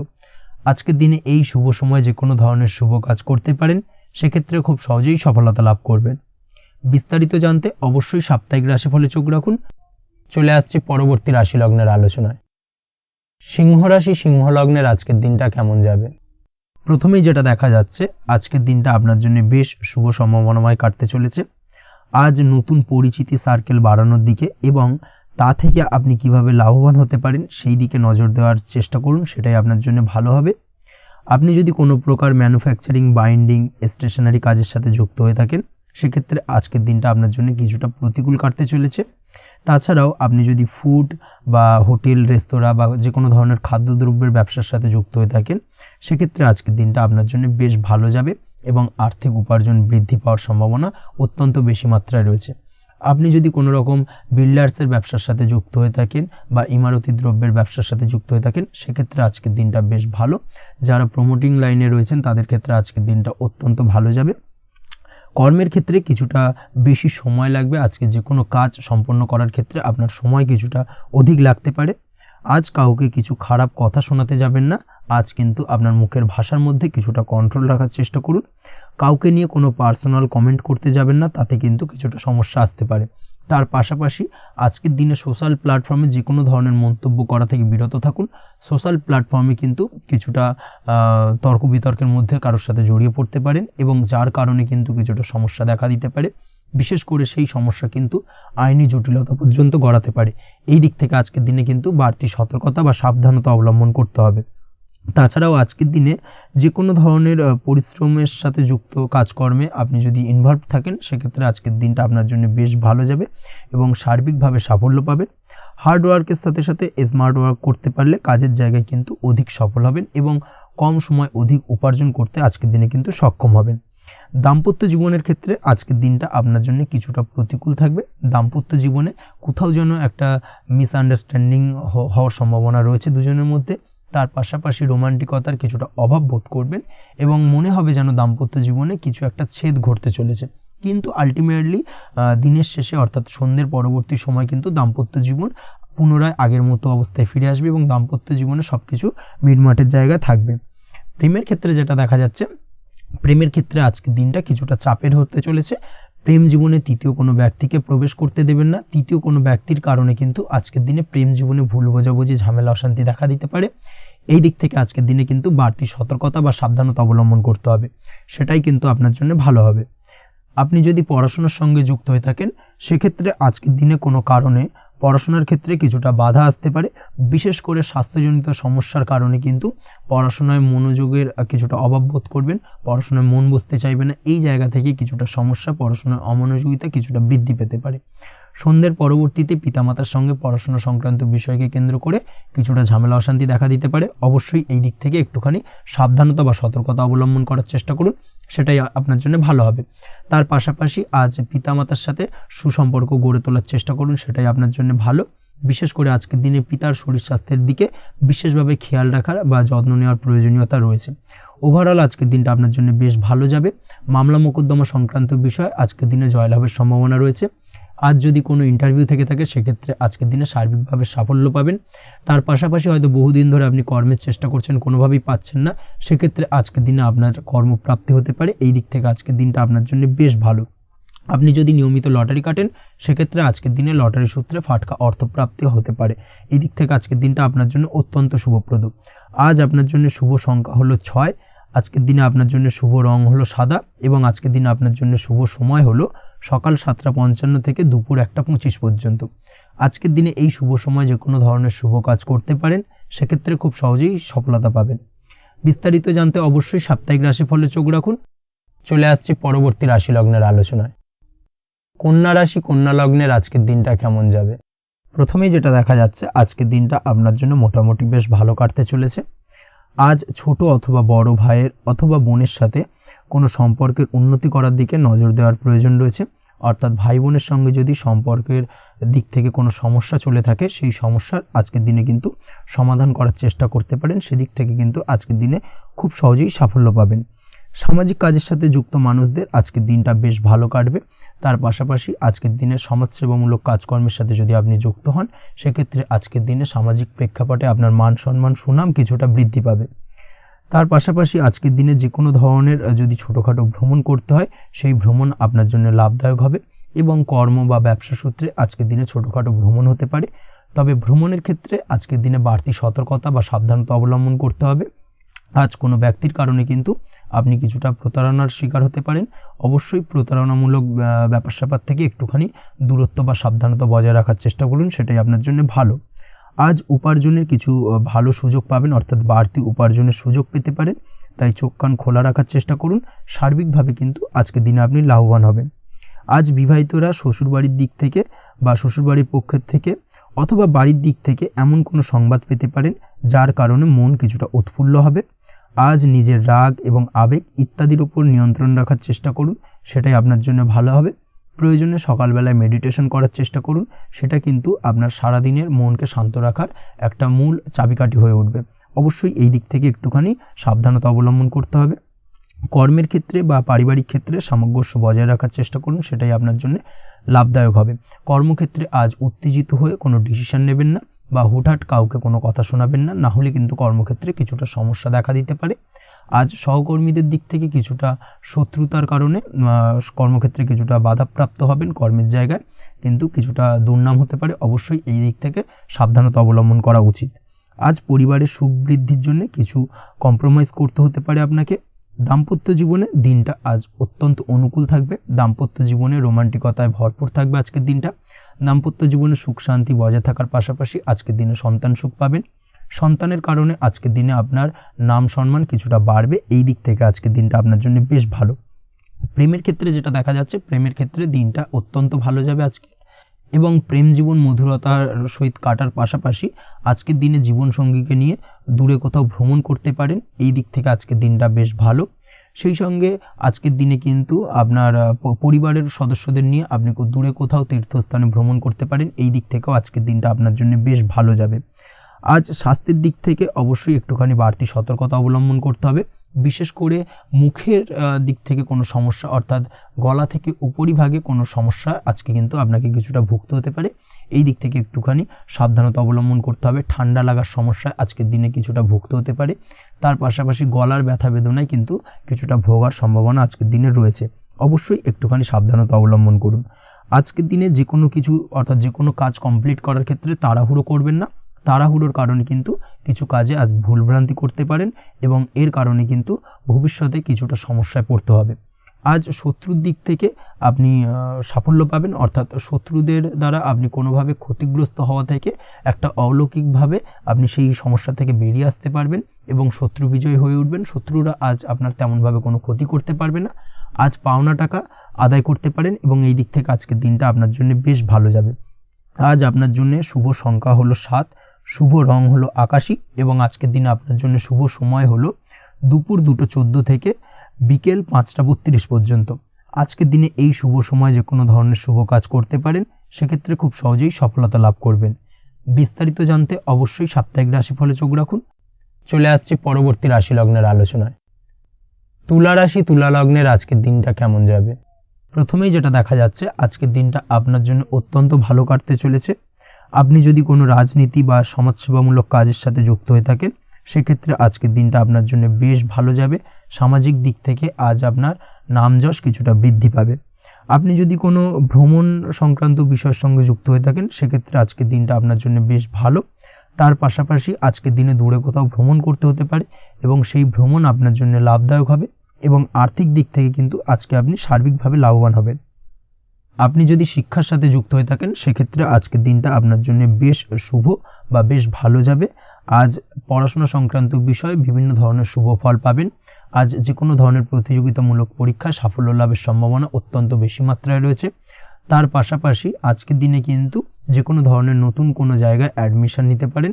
আজকের দিনে এই শুভ সময় যে কোনো ধরনের শুভ কাজ করতে পারেন, সেক্ষেত্রে খুব সহজেই সফলতা লাভ করবেন। বিস্তারিত জানতে অবশ্যই সাপ্তাহিক রাশিফলে চোখ রাখুন। চলে আসছি পরবর্তী রাশি লগ্নের আলোচনায়। সিংহ রাশি সিংহ লগ্নের আজকের দিনটা কেমন যাবে? প্রথমেই যেটা দেখা যাচ্ছে, আজকের দিনটা আপনার জন্য বেশ শুভ সম্ভাবনাময় কাটতে চলেছে। আজ নতুন পরিচিতি সার্কেল বাড়ানোর দিকে এবং তা থেকে আপনি কিভাবে লাভবান হতে পারেন সেই দিকে নজর দেওয়ার চেষ্টা করুন, সেটাই আপনার জন্য ভালো হবে। আপনি যদি কোনো প্রকার ম্যানুফ্যাকচারিং, বাইন্ডিং, স্টেশনারি কাজের সাথে যুক্ত হয়ে থাকেন, সেক্ষেত্রে আজকের দিনটা আপনার জন্য কিছুটা প্রতিকূল কাটতে চলেছে। তাছাড়াও আপনি যদি ফুড বা হোটেল, রেস্তোরাঁ বা যে কোনো ধরনের খাদ্যদ্রব্যের ব্যবসার সাথে যুক্ত হয়ে থাকেন, সেক্ষেত্রে আজকের দিনটা আপনার জন্য বেশ ভালো যাবে এবং আর্থিক উপার্জন বৃদ্ধি পাওয়ার সম্ভাবনা অত্যন্ত বেশি মাত্রায় রয়েছে। আপনি যদি কোনো রকম বিল্ডার্সের ব্যবসার সাথে যুক্ত হয়ে থাকেন বা ইমারতি দ্রব্যের ব্যবসার সাথে যুক্ত হয়ে থাকেন, সেক্ষেত্রে আজকের দিনটা বেশ ভালো। যারা প্রমোটিং লাইনে রয়েছেন তাদের ক্ষেত্রে আজকের দিনটা অত্যন্ত ভালো যাবে। কর্মের ক্ষেত্রে কিছুটা বেশি সময় লাগবে। আজকে যে কোনো কাজ সম্পন্ন করার ক্ষেত্রে আপনার সময় কিছুটা অধিক লাগতে পারে। আজ কাউকে কিছু খারাপ কথা শোনাতে যাবেন না। আজ কিন্তু আপনার মুখের ভাষার মধ্যে কিছুটা কন্ট্রোল রাখার চেষ্টা করুন। কাউকে নিয়ে কোনো পার্সোনাল কমেন্ট করতে যাবেন না, তাতে কিন্তু কিছুটা সমস্যা আসতে পারে। তার পাশাপাশি আজকের দিনে সোশ্যাল প্ল্যাটফর্মে যে কোনো ধরনের মন্তব্য করা থেকে বিরত থাকুন। সোশ্যাল প্ল্যাটফর্মে কিন্তু কিছুটা তর্ক বিতর্কের মধ্যে কারোর সাথে জড়িয়ে পড়তে পারেন এবং যার কারণে কিন্তু কিছুটা সমস্যা দেখা দিতে পারে। বিশেষ করে সেই সমস্যা কিন্তু আইনি জটিলতা পর্যন্ত গড়াতে পারে। এই দিক থেকে আজকের দিনে কিন্তু বাড়তি সতর্কতা বা সাবধানতা অবলম্বন করতে হবে। তাছাড়াও আজকের দিনে যে কোনো ধরনের পরিশ্রমের সাথে যুক্ত কাজকর্মে আপনি যদি ইনভলভ থাকেন, সেক্ষেত্রে আজকের দিনটা আপনার জন্য বেশ ভালো যাবে এবং সার্বিকভাবে সাফল্য পাবেন। হার্ড ওয়ার্কের সাথে সাথে স্মার্ট ওয়ার্ক করতে পারলে কাজের জায়গায় কিন্তু অধিক সফল হবেন এবং কম সময় অধিক উপার্জন করতে আজকের দিনে কিন্তু সক্ষম হবেন। দাম্পত্য জীবনের ক্ষেত্রে আজকের দিনটা আপনার জন্য কিছুটা প্রতিকূল থাকবে। দাম্পত্য জীবনে কোথাও যেন একটা মিসআন্ডারস্ট্যান্ডিং হওয়ার সম্ভাবনা রয়েছে দুজনের মধ্যে। তার পাশাপাশি রোমান্টিকতার কিছুটা অভাব বোধ করবেন এবং মনে হবে যেন দাম্পত্য জীবনে কিছু একটা ছেদ ঘটতে চলেছে। কিন্তু আলটিমেটলি দিনের শেষে অর্থাৎ সন্ধ্যের পরবর্তী সময় কিন্তু দাম্পত্য জীবন পুনরায় আগের মতো অবস্থায় ফিরে আসবে এবং দাম্পত্য জীবনে সবকিছু মিটমাটের জায়গায় থাকবে। প্রেমের ক্ষেত্রে যেটা দেখা যাচ্ছে, প্রেমের ক্ষেত্রে আজকের দিনটা কিছুটা চাপের হতে চলেছে। প্রেম জীবনে তৃতীয় কোনো ব্যক্তিকে প্রবেশ করতে দেবেন না। তৃতীয় কোনো ব্যক্তির কারণে কিন্তু আজকের দিনে প্রেম জীবনে ভুল বোঝাবুঝি, ঝামেলা, অশান্তি দেখা দিতে পারে। এই দিক থেকে আজকের দিনে কিন্তু বাড়তি সতর্কতা বা সাবধানতা অবলম্বন করতে হবে, সেটাই কিন্তু আপনার জন্য ভালো হবে। আপনি যদি পড়াশোনার সঙ্গে যুক্ত হয়ে থাকেন, সেক্ষেত্রে আজকের দিনে কোনো কারণে পড়াশোনার ক্ষেত্রে কিছুটা বাধা আসতে পারে। বিশেষ করে স্বাস্থ্যজনিত সমস্যার কারণে কিন্তু পড়াশোনায় মনোযোগের কিছুটা অভাব বোধ করবেন, পড়াশোনায় মন বসতে চাইবে না। এই জায়গা থেকে কিছুটা সমস্যা, পড়াশোনার অমনোযোগিতা কিছুটা বৃদ্ধি পেতে পারে। সন্ধ্যের পরবর্তীতে পিতামাতার সঙ্গে পড়াশোনা সংক্রান্ত বিষয়কে কেন্দ্র করে কিছুটা ঝামেলা, অশান্তি দেখা দিতে পারে। অবশ্যই এই দিক থেকে একটুখানি সাবধানতা বা সতর্কতা অবলম্বন করার চেষ্টা করুন, সেটাই আপনার জন্য ভালো হবে। তার পাশাপাশি আজ পিতামাতার সাথে সুসম্পর্ক গড়ে তোলার চেষ্টা করুন, সেটাই আপনার জন্য ভালো। বিশেষ করে আজকের দিনে পিতার শরীর স্বাস্থ্যের দিকে বিশেষভাবে খেয়াল রাখার বা যত্ন নেওয়ার প্রয়োজনীয়তা রয়েছে। ওভারঅল আজকের দিনটা আপনার জন্য বেশ ভালো যাবে। মামলা মোকদ্দমা সংক্রান্ত বিষয় আজকের দিনে জয়লাভের সম্ভাবনা রয়েছে। আজ যদি কোনো ইন্টারভিউ থেকে থাকে, সেক্ষেত্রে আজকের দিনে সার্বিকভাবে সাফল্য পাবেন। তার পাশাপাশি হয়তো বহুদিন ধরে আপনি কর্মের চেষ্টা করছেন, কোনোভাবেই পাচ্ছেন না, সেক্ষেত্রে আজকের দিনে আপনার কর্মপ্রাপ্তি হতে পারে। এই দিক থেকে আজকের দিনটা আপনার জন্য বেশ ভালো। আপনি যদি নিয়মিত লটারি কাটেন, সেক্ষেত্রে আজকের দিনে লটারি সূত্রে ফাটকা অর্থপ্রাপ্তি হতে পারে। এই দিক থেকে আজকের দিনটা আপনার জন্য অত্যন্ত শুভপ্রদ। আজ আপনার জন্য শুভ সংখ্যা হলো 6। আজকের দিনে আপনার জন্য শুভ রং হলো সাদা এবং আজকের দিনে আপনার জন্য শুভ সময় হলো সকাল 7:55 থেকে দুপুর 1:25 পর্যন্ত। আজকের দিনে এই শুভ সময় যে কোনো ধরনের শুভ কাজ করতে পারেন, সেক্ষেত্রে খুব সহজেই সফলতা পাবেন। বিস্তারিত জানতে অবশ্যই সাপ্তাহিক রাশিফলে চোখ রাখুন। চলে আসছি পরবর্তী রাশি লগ্নের আলোচনায়। কন্যা রাশি কন্যা লগ্নের আজকের দিনটা কেমন যাবে? প্রথমেই যেটা দেখা যাচ্ছে, আজকের দিনটা আপনার জন্য মোটামুটি বেশ ভালো কাটতে চলেছে। আজ ছোট অথবা বড় ভাইয়ের অথবা বোনের সাথে কোনো সম্পর্কের উন্নতি করার দিকে নজর দেওয়ার প্রয়োজন রয়েছে। অর্থাৎ ভাই বোনের সঙ্গে যদি সম্পর্কের দিক থেকে কোনো সমস্যা চলে থাকে, সেই সমস্যার আজকের দিনে কিন্তু সমাধান করার চেষ্টা করতে পারেন। সেদিক থেকে কিন্তু আজকের দিনে খুব সহজেই সাফল্য পাবেন। সামাজিক কাজের সাথে যুক্ত মানুষদের আজকের দিনটা বেশ ভালো কাটবে। তার পাশাপাশি আজকের দিনে সমাজসেবামূলক কাজকর্মের সাথে যদি আপনি যুক্ত হন, সেক্ষেত্রে আজকের দিনে সামাজিক প্রেক্ষাপটে আপনার মান সম্মান সুনাম কিছুটা বৃদ্ধি পাবে। তার পাশাপাশি আজকের দিনে যে কোনো ধরনের যদি ছোটোখাটো ভ্রমণ করতে হয় সেই ভ্রমণ আপনার জন্য লাভদায়ক হবে, এবং কর্ম বা ব্যবসা সূত্রে আজকের দিনে ছোটোখাটো ভ্রমণ হতে পারে। তবে ভ্রমণের ক্ষেত্রে আজকের দিনে বাড়তি সতর্কতা বা সাবধানতা অবলম্বন করতে হবে। আজ কোনো ব্যক্তির কারণে কিন্তু আপনি কিছুটা প্রতারণার শিকার হতে পারেন। অবশ্যই প্রতারণামূলক ব্যাপার স্যাপার থেকে একটুখানি দূরত্ব বা সাবধানতা বজায় রাখার চেষ্টা করুন, সেটাই আপনার জন্য ভালো। আজ উপার্জনের কিছু ভালো সুযোগ পাবেন, অর্থাৎ বাড়তি উপার্জনের সুযোগ পেতে পারেন, তাই চোখ কান খোলা রাখার চেষ্টা করুন। সার্বিকভাবে কিন্তু আজকের দিনে আপনি লাভবান হবেন। আজ বিবাহিতরা শ্বশুরবাড়ির দিক থেকে বা শ্বশুরবাড়ির পক্ষের থেকে অথবা বাড়ির দিক থেকে এমন কোনো সংবাদ পেতে পারেন যার কারণে মন কিছুটা উৎফুল্ল হবে। আজ নিজের রাগ এবং আবেগ ইত্যাদির উপর নিয়ন্ত্রণ রাখার চেষ্টা করুন, সেটাই আপনার জন্য ভালো হবে। প্রয়োজনে সকালবেলায় মেডিটেশন করার চেষ্টা করুন, সেটা কিন্তু আপনার সারাদিনের মনকে শান্ত রাখার একটা মূল চাবিকাঠি হয়ে উঠবে। অবশ্যই এই দিক থেকে একটুখানি সাবধানতা অবলম্বন করতে হবে। কর্মের ক্ষেত্রে বা পারিবারিক ক্ষেত্রে সামঞ্জস্য বজায় রাখার চেষ্টা করুন, সেটাই আপনার জন্য লাভদায়ক হবে। কর্মক্ষেত্রে আজ উত্তেজিত হয়ে কোনো ডিসিশন নেবেন না বা হুটহাট কাউকে কোনো কথা শোনাবেন না, না হলে কিন্তু কর্মক্ষেত্রে কিছুটা সমস্যা দেখা দিতে পারে। আজ সহকর্মীদের দিক থেকে কিছুটা শত্রুতার কারণে কর্মক্ষেত্রে কিছুটা বাধাপ্রাপ্ত হবেন, কর্মের জায়গায় কিন্তু কিছুটা দুর্নাম হতে পারে। অবশ্যই এই দিক থেকে সাবধানতা অবলম্বন করা উচিত। আজ পরিবারের সুখ বৃদ্ধির জন্য কিছু কম্প্রোমাইজ করতে হতে পারে আপনাকে। দাম্পত্য জীবনে দিনটা আজ অত্যন্ত অনুকূল থাকবে। দাম্পত্য জীবনে রোমান্টিকতায় ভরপুর থাকবে আজকের দিনটা। দাম্পত্য জীবনে সুখ শান্তি বজায় থাকার পাশাপাশি আজকের দিনে সন্তান সুখ পাবেন। সন্তানের কারণে আজকের দিনে আপনার নাম সম্মান কিছুটা বাড়বে, এই দিক থেকে আজকের দিনটা আপনার জন্য বেশ ভালো। প্রেমের ক্ষেত্রে যেটা দেখা যাচ্ছে, প্রেমের ক্ষেত্রে দিনটা অত্যন্ত ভালো যাবে আজকে, এবং প্রেম জীবন মধুরতার সহিত কাটার পাশাপাশি আজকের দিনে জীবনসঙ্গীকে নিয়ে দূরে কোথাও ভ্রমণ করতে পারেন, এই দিক থেকে আজকের দিনটা বেশ ভালো। সেই সঙ্গে আজকের দিনে কিন্তু আপনার পরিবারের সদস্যদের নিয়ে আপনি দূরে কোথাও তীর্থস্থানে ভ্রমণ করতে পারেন, এই দিক থেকেও আজকের দিনটা আপনার জন্য বেশ ভালো যাবে। আজ স্বাস্থ্যের দিক থেকে অবশ্যই একটুখানি বাড়তি সতর্কতা অবলম্বন করতে হবে। বিশেষ করে মুখের দিক থেকে কোনো সমস্যা, অর্থাৎ গলা থেকে উপরিভাগে কোনো সমস্যা আজকে কিন্তু আপনাকে কিছুটা ভুগতে হতে পারে, এই দিক থেকে একটুখানি সাবধানতা অবলম্বন করতে হবে। ঠান্ডা লাগার সমস্যায় আজকের দিনে কিছুটা ভুগতে হতে পারে। তার পাশাপাশি গলার ব্যথা বেদনায় কিন্তু কিছুটা ভোগার সম্ভাবনা আজকের দিনে রয়েছে। অবশ্যই একটুখানি সাবধানতা অবলম্বন করুন। আজকের দিনে যে কোনো কিছু, অর্থাৎ যে কোনো কাজ কমপ্লিট করার ক্ষেত্রে তাড়াহুড়ো করবেন না। তাড়াহুড়োর কারণে কিন্তু কিছু কাজে আজ ভুলভ্রান্তি করতে পারেন, এবং এর কারণে কিন্তু ভবিষ্যতে কিছুটা সমস্যায় পড়তে হবে। আজ শত্রুর দিক থেকে আপনি সাফল্য পাবেন, অর্থাৎ শত্রুদের দ্বারা আপনি কোনোভাবে ক্ষতিগ্রস্ত হওয়া থেকে একটা অলৌকিকভাবে আপনি সেই সমস্যা থেকে বেরিয়ে আসতে পারবেন এবং শত্রু বিজয় হয়ে উঠবেন। শত্রুরা আজ আপনার তেমনভাবে কোনো ক্ষতি করতে পারবে না। আজ পাওনা টাকা আদায় করতে পারেন, এবং এই দিক থেকে আজকের দিনটা আপনার জন্য বেশ ভালো যাবে। আজ আপনার জন্য শুভ সংখ্যা হলো 7, শুভ রং হলো আকাশী, এবং আজকের দিনে আপনার জন্য শুভ সময় হলো দুপুর 2:14 থেকে বিকেল 5:32 পর্যন্ত। আজকের দিনে এই শুভ সময় যে কোনো ধরনের শুভ কাজ করতে পারেন, সেক্ষেত্রে খুব সহজেই সফলতা লাভ করবেন। বিস্তারিত জানতে অবশ্যই সাপ্তাহিক রাশিফলে চোখ রাখুন। চলে আসছে পরবর্তী রাশি লগ্নের আলোচনায়। তুলা রাশি, তুলা লগ্নের আজকের দিনটা কেমন যাবে? প্রথমেই যেটা দেখা যাচ্ছে, আজকের দিনটা আপনার জন্য অত্যন্ত ভালো কাটতে চলেছে। আপনি যদি কোনো রাজনীতি বা সমাজসেবামূলক কাজের সাথে যুক্ত হয়ে থাকেন, সেক্ষেত্রে আজকের দিনটা আপনার জন্য বেশ ভালো যাবে। সামাজিক দিক থেকে আজ আপনার নামযশ কিছুটা বৃদ্ধি পাবে। আপনি যদি কোনো ভ্রমণ সংক্রান্ত বিষয়ের সঙ্গে যুক্ত হয়ে থাকেন, সেক্ষেত্রে আজকের দিনটা আপনার জন্য বেশ ভালো। তার পাশাপাশি আজকের দিনে দূরে কোথাও ভ্রমণ করতে হতে পারে, এবং সেই ভ্রমণ আপনার জন্য লাভদায়ক হবে, এবং আর্থিক দিক থেকে কিন্তু আজকে আপনি সার্বিকভাবে লাভবান হবেন। আপনি যদি শিক্ষার সাথে যুক্ত হয়ে থাকেন, সেক্ষেত্রে আজকের দিনটা আপনার জন্য বেশ শুভ বা বেশ ভালো যাবে। আজ পড়াশোনা সংক্রান্ত বিষয়ে বিভিন্ন ধরনের শুভ ফল পাবেন। আজ যে কোনো ধরনের প্রতিযোগিতামূলক পরীক্ষায় সাফল্য লাভের সম্ভাবনা অত্যন্ত বেশি মাত্রায় রয়েছে। তার পাশাপাশি আজকের দিনে কিন্তু যে কোনো ধরনের নতুন কোনো জায়গায় অ্যাডমিশন নিতে পারেন,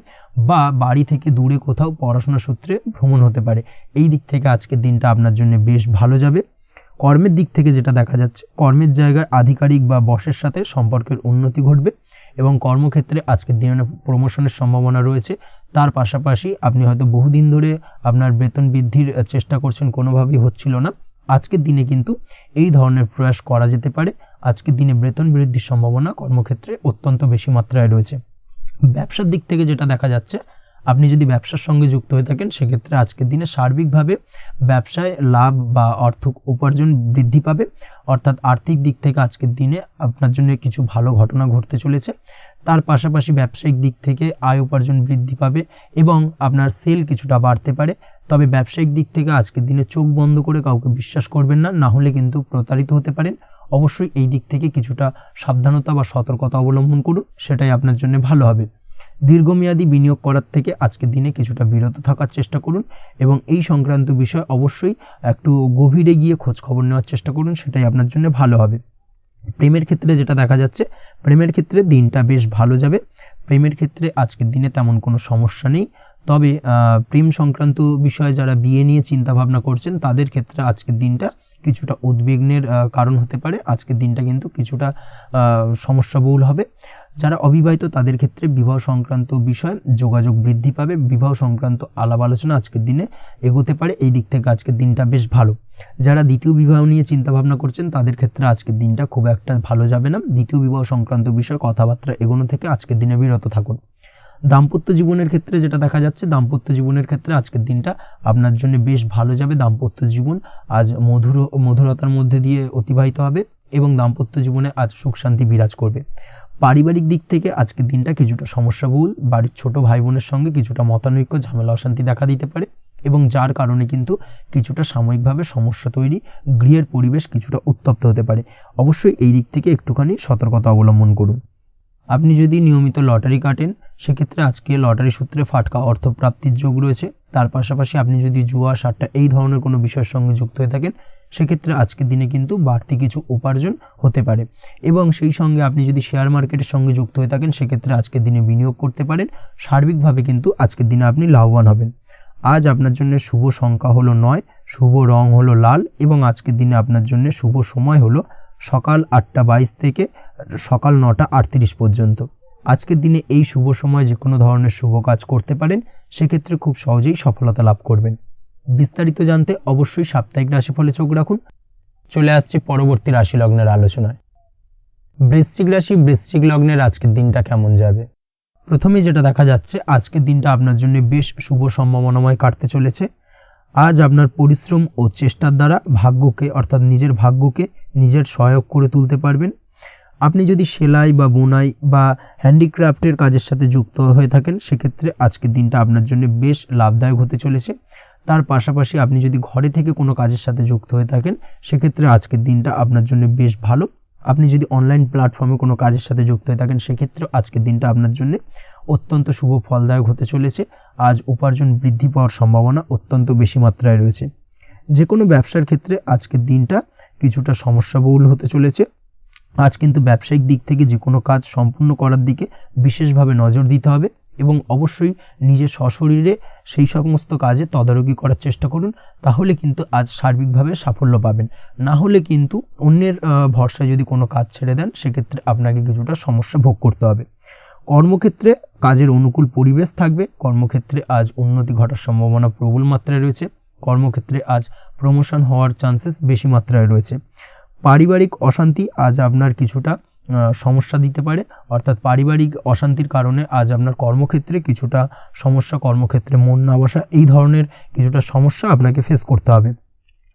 বা বাড়ি থেকে দূরে কোথাও পড়াশোনা সূত্রে ভ্রমণ হতে পারে। এই দিক থেকে আজকের দিনটা আপনার জন্য বেশ ভালো যাবে। কর্মের দিক থেকে যেটা দেখা যাচ্ছে, কর্মের জায়গায় আধিকারিক বা বসের সাথে সম্পর্কের উন্নতি ঘটবে, এবং কর্মক্ষেত্রে আজকের দিনে প্রমোশনের সম্ভাবনা রয়েছে। তার পাশাপাশি আপনি হয়তো বহুদিন ধরে আপনার বেতন বৃদ্ধির চেষ্টা করছেন, কোনোভাবেই হচ্ছিল না। আজকের দিনে কিন্তু এই ধরনের প্রয়াস করা যেতে পারে। আজকের দিনে বেতন বৃদ্ধির সম্ভাবনা কর্মক্ষেত্রে অত্যন্ত বেশি মাত্রায় রয়েছে। ব্যবসার দিক থেকে যেটা দেখা যাচ্ছে, আপনি যদি ব্যবসার সঙ্গে যুক্ত হয়ে থাকেন সেক্ষেত্রে আজকের দিনে সার্বিকভাবে ব্যবসায় লাভ বা অর্থ উপার্জন বৃদ্ধি পাবে, অর্থাৎ আর্থিক দিক থেকে আজকের দিনে আপনার জন্য কিছু ভালো ঘটনা ঘটতে চলেছে। তার পাশাপাশি ব্যবসায়িক দিক থেকে আয় উপার্জন বৃদ্ধি পাবে এবং আপনার সেল কিছুটা বাড়তে পারে। তবে ব্যবসায়িক দিক থেকে আজকের দিনে চোখ বন্ধ করে কাউকে বিশ্বাস করবেন না, না হলে কিন্তু প্রতারিত হতে পারেন। অবশ্যই এই দিক থেকে কিছুটা সাবধানতা বা সতর্কতা অবলম্বন করুন, সেটাই আপনার জন্য ভালো হবে। দীর্ঘমেয়াদী বিনিয়োগ করার থেকে আজকের দিনে কিছুটা বিরত থাকার চেষ্টা করুন এবং এই সংক্রান্ত বিষয় অবশ্যই একটু গভীরে গিয়ে খোঁজ খবর নেওয়ার চেষ্টা করুন, সেটাই আপনার জন্য ভালো হবে। প্রেমের ক্ষেত্রে যেটা দেখা যাচ্ছে, প্রেমের ক্ষেত্রে দিনটা বেশ ভালো যাবে। প্রেমের ক্ষেত্রে আজকের দিনে তেমন কোনো সমস্যা নেই। তবে প্রেম সংক্রান্ত বিষয়ে যারা বিয়ে নিয়ে চিন্তা ভাবনা করছেন তাদের ক্ষেত্রে আজকের দিনটা কিছুটা উদ্বিগ্নের কারণ হতে পারে। আজকের দিনটা কিন্তু কিছুটা সমস্যাবহুল হবে। যারা অবিবাহিত তাদের ক্ষেত্রে বিবাহ সংক্রান্ত বিষয় যোগাযোগ বৃদ্ধি পাবে, বিবাহ সংক্রান্ত আলাপ আলোচনা আজকের দিনে এগোতে পারে। এই দিক থেকে আজকের দিনটা বেশ ভালো। যারা দ্বিতীয় বিবাহ নিয়ে চিন্তা ভাবনা করছেন তাদের ক্ষেত্রে আজকের দিনটা খুব একটা ভালো যাবে না। দ্বিতীয় বিবাহ সংক্রান্ত বিষয় কথাবার্তা এগোনো থেকে আজকের দিনে বিরত থাকুন। দাম্পত্য জীবনের ক্ষেত্রে যেটা দেখা যাচ্ছে, দাম্পত্য জীবনের ক্ষেত্রে আজকের দিনটা আপনার জন্য বেশ ভালো যাবে। দাম্পত্য জীবন আজ মধুরতার মধ্যে দিয়ে অতিবাহিত হবে এবং দাম্পত্য জীবনে আজ সুখ শান্তি বিরাজ করবে। পারিবারিক দিক থেকে আজকের দিনটা কিছুটা সমস্যাবহুল। বাড়ির ছোট ভাই বোনের সঙ্গে কিছুটা মতানৈক্য, ঝামেলা অশান্তি দেখা দিতে পারে এবং যার কারণে কিন্তু কিছুটা সাময়িকভাবে সমস্যা তৈরি, গৃহের পরিবেশ কিছুটা উত্তপ্ত হতে পারে। অবশ্যই এই দিক থেকে একটুখানি সতর্কতা অবলম্বন করুন। আপনি যদি নিয়মিত লটারি কাটেন সেক্ষেত্রে আজকে লটারি সূত্রে ফাটকা অর্থপ্রাপ্তির যোগ রয়েছে। তার পাশাপাশি আপনি যদি জুয়া সাট্টা এই ধরনের কোনো বিষয়ের সঙ্গে যুক্ত হয়ে থাকেন সেক্ষেত্রে আজকের দিনে কিন্তু বাড়তি কিছু উপার্জন হতে পারে এবং সেই সঙ্গে আপনি যদি শেয়ার মার্কেটের সঙ্গে যুক্ত হয়ে থাকেন সেক্ষেত্রে আজকের দিনে বিনিয়োগ করতে পারেন। সার্বিকভাবে কিন্তু আজকের দিনে আপনি লাভবান হবেন। আজ আপনার জন্য শুভ সংখ্যা হলো 9, শুভ রং হলো লাল এবং আজকের দিনে আপনার জন্য শুভ সময় হলো সকাল 8টা 22 থেকে সকাল 9টা 38 পর্যন্ত। আজকের দিনে এই শুভ সময় যে কোনো ধরনের শুভ কাজ করতে পারেন, সেক্ষেত্রে খুব সহজেই সফলতা লাভ করবেন। বিস্তারিত জানতে অবশ্যই সাপ্তাহিক রাশিফলে চোখ রাখুন। চলে আসছে পরবর্তী রাশি লগ্নের আলোচনায়। বৃশ্চিক রাশি, বৃশ্চিক লগ্নের আজকের দিনটা কেমন যাবে? প্রথমে যেটা দেখা যাচ্ছে, আজকের দিনটা আপনার জন্য বেশ শুভ সম্ভাবনাময় কাটতে চলেছে। আজ আপনার পরিশ্রম ও চেষ্টার দ্বারা ভাগ্যকে অর্থাৎ নিজের ভাগ্যকে নিজের সহায়ক করে তুলতে পারবেন। আপনি যদি সেলাই বা বোনাই বা হ্যান্ডিক্রাফটের কাজের সাথে যুক্ত হয়ে থাকেন সেক্ষেত্রে আজকের দিনটা আপনার জন্য বেশ লাভদায়ক হতে চলেছে। তার পাশাপাশি আপনি যদি ঘরে থেকে কোনো কাজের সাথে যুক্ত হয়ে থাকেন সেক্ষেত্রে আজকের দিনটা আপনার জন্য বেশ ভালো। আপনি যদি অনলাইন প্ল্যাটফর্মে কোনো কাজের সাথে যুক্ত হয়ে থাকেন সেক্ষেত্রে আজকের দিনটা আপনার জন্য অত্যন্ত শুভ ফলদায়ক হতে চলেছে। আজ উপার্জন বৃদ্ধি পাওয়ার সম্ভাবনা অত্যন্ত বেশি মাত্রায় রয়েছে। যে কোনো ব্যবসার ক্ষেত্রে আজকের দিনটা কিছুটা সমস্যাবহুল হতে চলেছে। আজ কিন্তু ব্যবসায়িক দিক থেকে যে কোনো কাজ সম্পূর্ণ করার দিকে বিশেষভাবে নজর দিতে হবে এবং অবশ্যই নিজের সশরীরে সেই সমস্ত কাজে তদারকি করার চেষ্টা করুন, তাহলে কিন্তু আজ সার্বিকভাবে সাফল্য পাবেন। না হলে কিন্তু অন্যের ভরসায় যদি কোনো কাজ ছেড়ে দেন সেক্ষেত্রে আপনাকে কিছুটা সমস্যা ভোগ করতে হবে। কর্মক্ষেত্রে কাজের অনুকূল পরিবেশ থাকবে। কর্মক্ষেত্রে আজ উন্নতি ঘটার সম্ভাবনা প্রবল মাত্রায় রয়েছে। কর্মক্ষেত্রে আজ প্রমোশন হওয়ার চান্সেস বেশি মাত্রায় রয়েছে। পারিবারিক অশান্তি আজ আপনার কিছুটা সমস্যা দিতে পারে, অর্থাৎ পারিবারিক অশান্তির কারণে আজ আপনার কর্মক্ষেত্রে কিছুটা সমস্যা, কর্মক্ষেত্রে মন না বসা, এই ধরনের কিছুটা সমস্যা আপনাকে ফেস করতে হবে।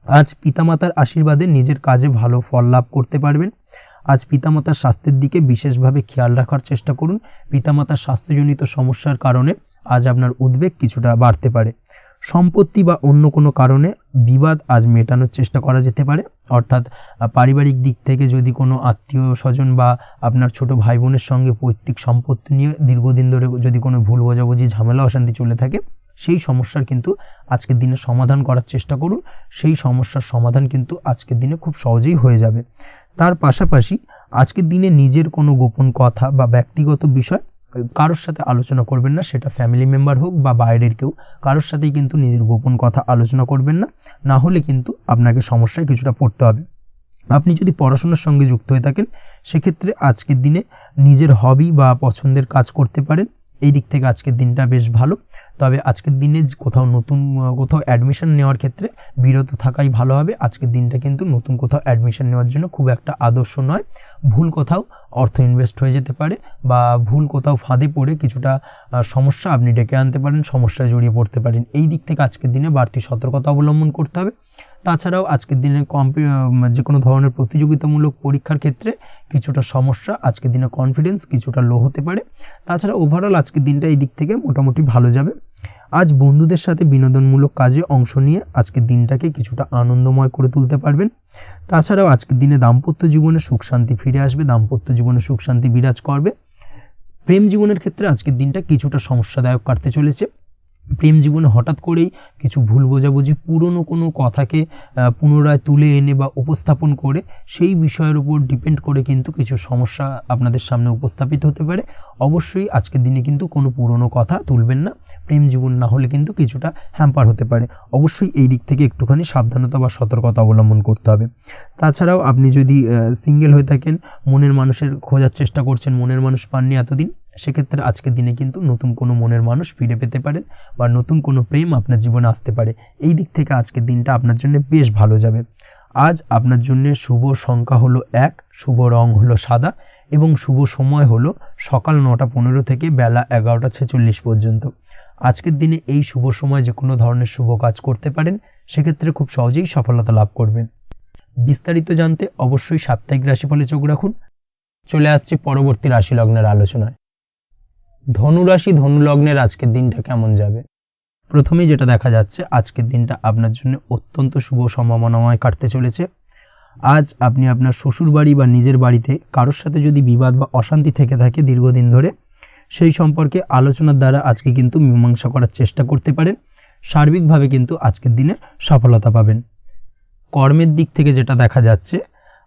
আজ পিতামাতার আশীর্বাদে নিজের কাজে ভালো ফল লাভ করতে পারবেন। আজ পিতামাতার স্বাস্থ্যের দিকে বিশেষভাবে খেয়াল রাখার চেষ্টা করুন। পিতামাতার স্বাস্থ্যজনিত সমস্যার কারণে আজ আপনার উদ্বেগ কিছুটা বাড়তে পারে। সম্পত্তি বা অন্য কোনো কারণে বিবাদ আজ মেটানোর চেষ্টা করা যেতে পারে, অর্থাৎ পারিবারিক দিক থেকে যদি কোনো আত্মীয় স্বজন বা আপনার ছোট ভাই বোনের সঙ্গে পৈতৃক সম্পত্তি নিয়ে দীর্ঘদিন ধরে যদি কোনো ভুল বোঝাবুঝি, ঝামেলা অশান্তি চলে থাকে সেই সমস্যার কিন্তু আজকের দিনে সমাধান করার চেষ্টা করুন। সেই সমস্যার সমাধান কিন্তু আজকের দিনে খুব সহজেই হয়ে যাবে। তার পাশাপাশি আজকের দিনে নিজের কোনো গোপন কথা বা ব্যক্তিগত বিষয় কারোর সাথে আলোচনা করবেন না, সেটা ফ্যামিলি মেম্বার হোক বা বাইরের কেউ, কারোর সাথেই কিন্তু নিজের গোপন কথা আলোচনা করবেন না, না হলে কিন্তু আপনাকে সমস্যায় কিছুটা পড়তে হবে। আপনি যদি পড়াশোনার সঙ্গে যুক্ত হয়ে থাকেন সেক্ষেত্রে আজকের দিনে নিজের হবি বা পছন্দের কাজ করতে পারেন এই দিক থেকে আজকের দিনটা বেশ ভালো। তবে আজকের দিনে কোথাও অ্যাডমিশন নেওয়ার ক্ষেত্রে বিরত থাকাই ভালো হবে। আজকের দিনটা কিন্তু নতুন কোথাও অ্যাডমিশন নেওয়ার জন্য খুব একটা আদর্শ নয়। ভুল কোথাও অর্থ ইনভেস্ট হয়ে যেতে পারে বা ভুল কোথাও ফাঁদে পড়ে কিছুটা সমস্যা আপনি ডেকে আনতে পারেন, সমস্যায় জড়িয়ে পড়তে পারেন। এই দিক থেকে আজকের দিনে বাড়তি সতর্কতা অবলম্বন করতে হবে। তাছাড়াও আজকের দিনে যে কোনো ধরনের প্রতিযোগিতামূলক পরীক্ষার ক্ষেত্রে কিছুটা সমস্যা, আজকের দিনে কনফিডেন্স কিছুটা লো হতে পারে। তাছাড়া ওভারঅল আজকের দিনটা এই দিক থেকে মোটামুটি ভালো যাবে। আজ বন্ধুদের সাথে বিনোদনমূলক কাজে অংশ নিয়ে আজকের দিনটাকে কিছুটা আনন্দময় করে তুলতে পারবেন। তাছাড়াও আজকের দিনে দাম্পত্য জীবনে সুখ শান্তি ফিরে আসবে, দাম্পত্য জীবনে সুখ শান্তি বিরাজ করবে। প্রেম জীবনের ক্ষেত্রে আজকের দিনটা কিছুটা সমস্যাদায়ক কাটতে চলেছে। প্রেম জীবনে হঠাৎ করেই কিছু ভুল বোঝাবুঝি, পুরনো কোনো কথাকে পুনরায় তুলে এনে বা উপস্থাপন করে সেই বিষয়ের উপর ডিপেন্ড করে কিন্তু কিছু সমস্যা আপনাদের সামনে উপস্থাপিত হতে পারে। অবশ্যই আজকের দিনে কিন্তু কোনো পুরনো কথা তুলবেন না, প্রেম জীবন না হলে কিন্তু কিছুটা হ্যাম্পার হতে পারে। অবশ্যই এই দিক থেকে একটুখানি সাবধানতা বা সতর্কতা অবলম্বন করতে হবে। তাছাড়াও আপনি যদি সিঙ্গেল হয়ে থাকেন, মনের মানুষের খোঁজার চেষ্টা করছেন, মনের মানুষ পাননি এতদিন, সেক্ষেত্রে আজকের দিনে কিন্তু নতুন কোনো মনের মানুষ ফিরে পেতে পারেন বা নতুন কোনো প্রেম আপনার জীবনে আসতে পারে। এই দিক থেকে আজকের দিনটা আপনার জন্য বেশ ভালো যাবে। আজ আপনার জন্য শুভ সংখ্যা হলো 1, শুভ রং হলো সাদা এবং শুভ সময় হলো সকাল 9:15 থেকে বেলা 11:46 পর্যন্ত। আজকের দিনে এই শুভ সময় যে কোনো ধরনের শুভ কাজ করতে পারেন, সেক্ষেত্রে খুব সহজেই সফলতা লাভ করবেন। বিস্তারিত জানতে অবশ্যই সাপ্তাহিক রাশিফলে চোখ রাখুন। চলে আসছে পরবর্তী রাশি লগ্নের আলোচনায়। ধনুরাশি ধনু লগ্নের আজকের দিনটা কেমন যাবে? প্রথমেই যেটা দেখা যাচ্ছে, আজকের দিনটা আপনার জন্য অত্যন্ত শুভ সম্ভাবনাময় কাটতে চলেছে। আজ আপনি আপনার শ্বশুর বাড়ি বা নিজের বাড়িতে কারোর সাথে যদি বিবাদ বা অশান্তি থেকে থাকে দীর্ঘদিন ধরে, সেই সম্পর্কে আলোচনার দ্বারা আজকে কিন্তু মীমাংসা করার চেষ্টা করতে পারেন। সার্বিকভাবে কিন্তু আজকের দিনে সফলতা পাবেন। কর্মের দিক থেকে যেটা দেখা যাচ্ছে,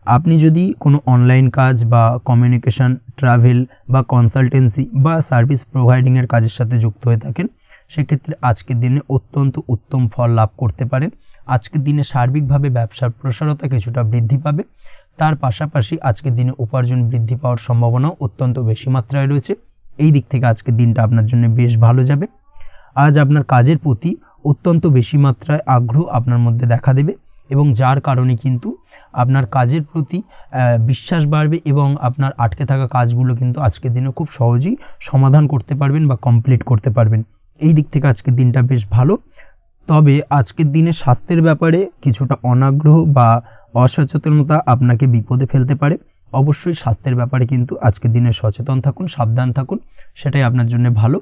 আপনি যদি কোনো অনলাইন কাজ বা কমিউনিকেশন, ট্রাভেল বা কনসালটেন্সি বা সার্ভিস প্রোভাইডিংয়ের কাজের সাথে যুক্ত হয়ে থাকেন, সেক্ষেত্রে আজকের দিনে অত্যন্ত উত্তম ফল লাভ করতে পারেন। আজকের দিনে সার্বিকভাবে ব্যবসার প্রসারতা কিছুটা বৃদ্ধি পাবে। তার পাশাপাশি আজকের দিনে উপার্জন বৃদ্ধি পাওয়ার সম্ভাবনাও অত্যন্ত বেশি মাত্রায় রয়েছে। এই দিক থেকে আজকের দিনটা আপনার জন্য বেশ ভালো যাবে। আজ আপনার কাজের প্রতি অত্যন্ত বেশি মাত্রায় আগ্রহ আপনার মধ্যে দেখা দেবে এবং যার কারণে কিন্তু আপনার কাজের প্রতি বিশ্বাস বাড়বে এবং আপনার আটকে থাকা কাজগুলো কিন্তু আজকের দিনে খুব সহজেই সমাধান করতে পারবেন বা কমপ্লিট করতে পারবেন। এই দিক থেকে আজকের দিনটা বেশ ভালো। তবে আজকের দিনে স্বাস্থ্যের ব্যাপারে কিছুটা অনাগ্রহ বা অসচেতনতা আপনাকে বিপদে ফেলতে পারে। অবশ্যই স্বাস্থ্যের ব্যাপারে কিন্তু আজকের দিনে সচেতন থাকুন, সাবধান থাকুন, সেটাই আপনার জন্য ভালো।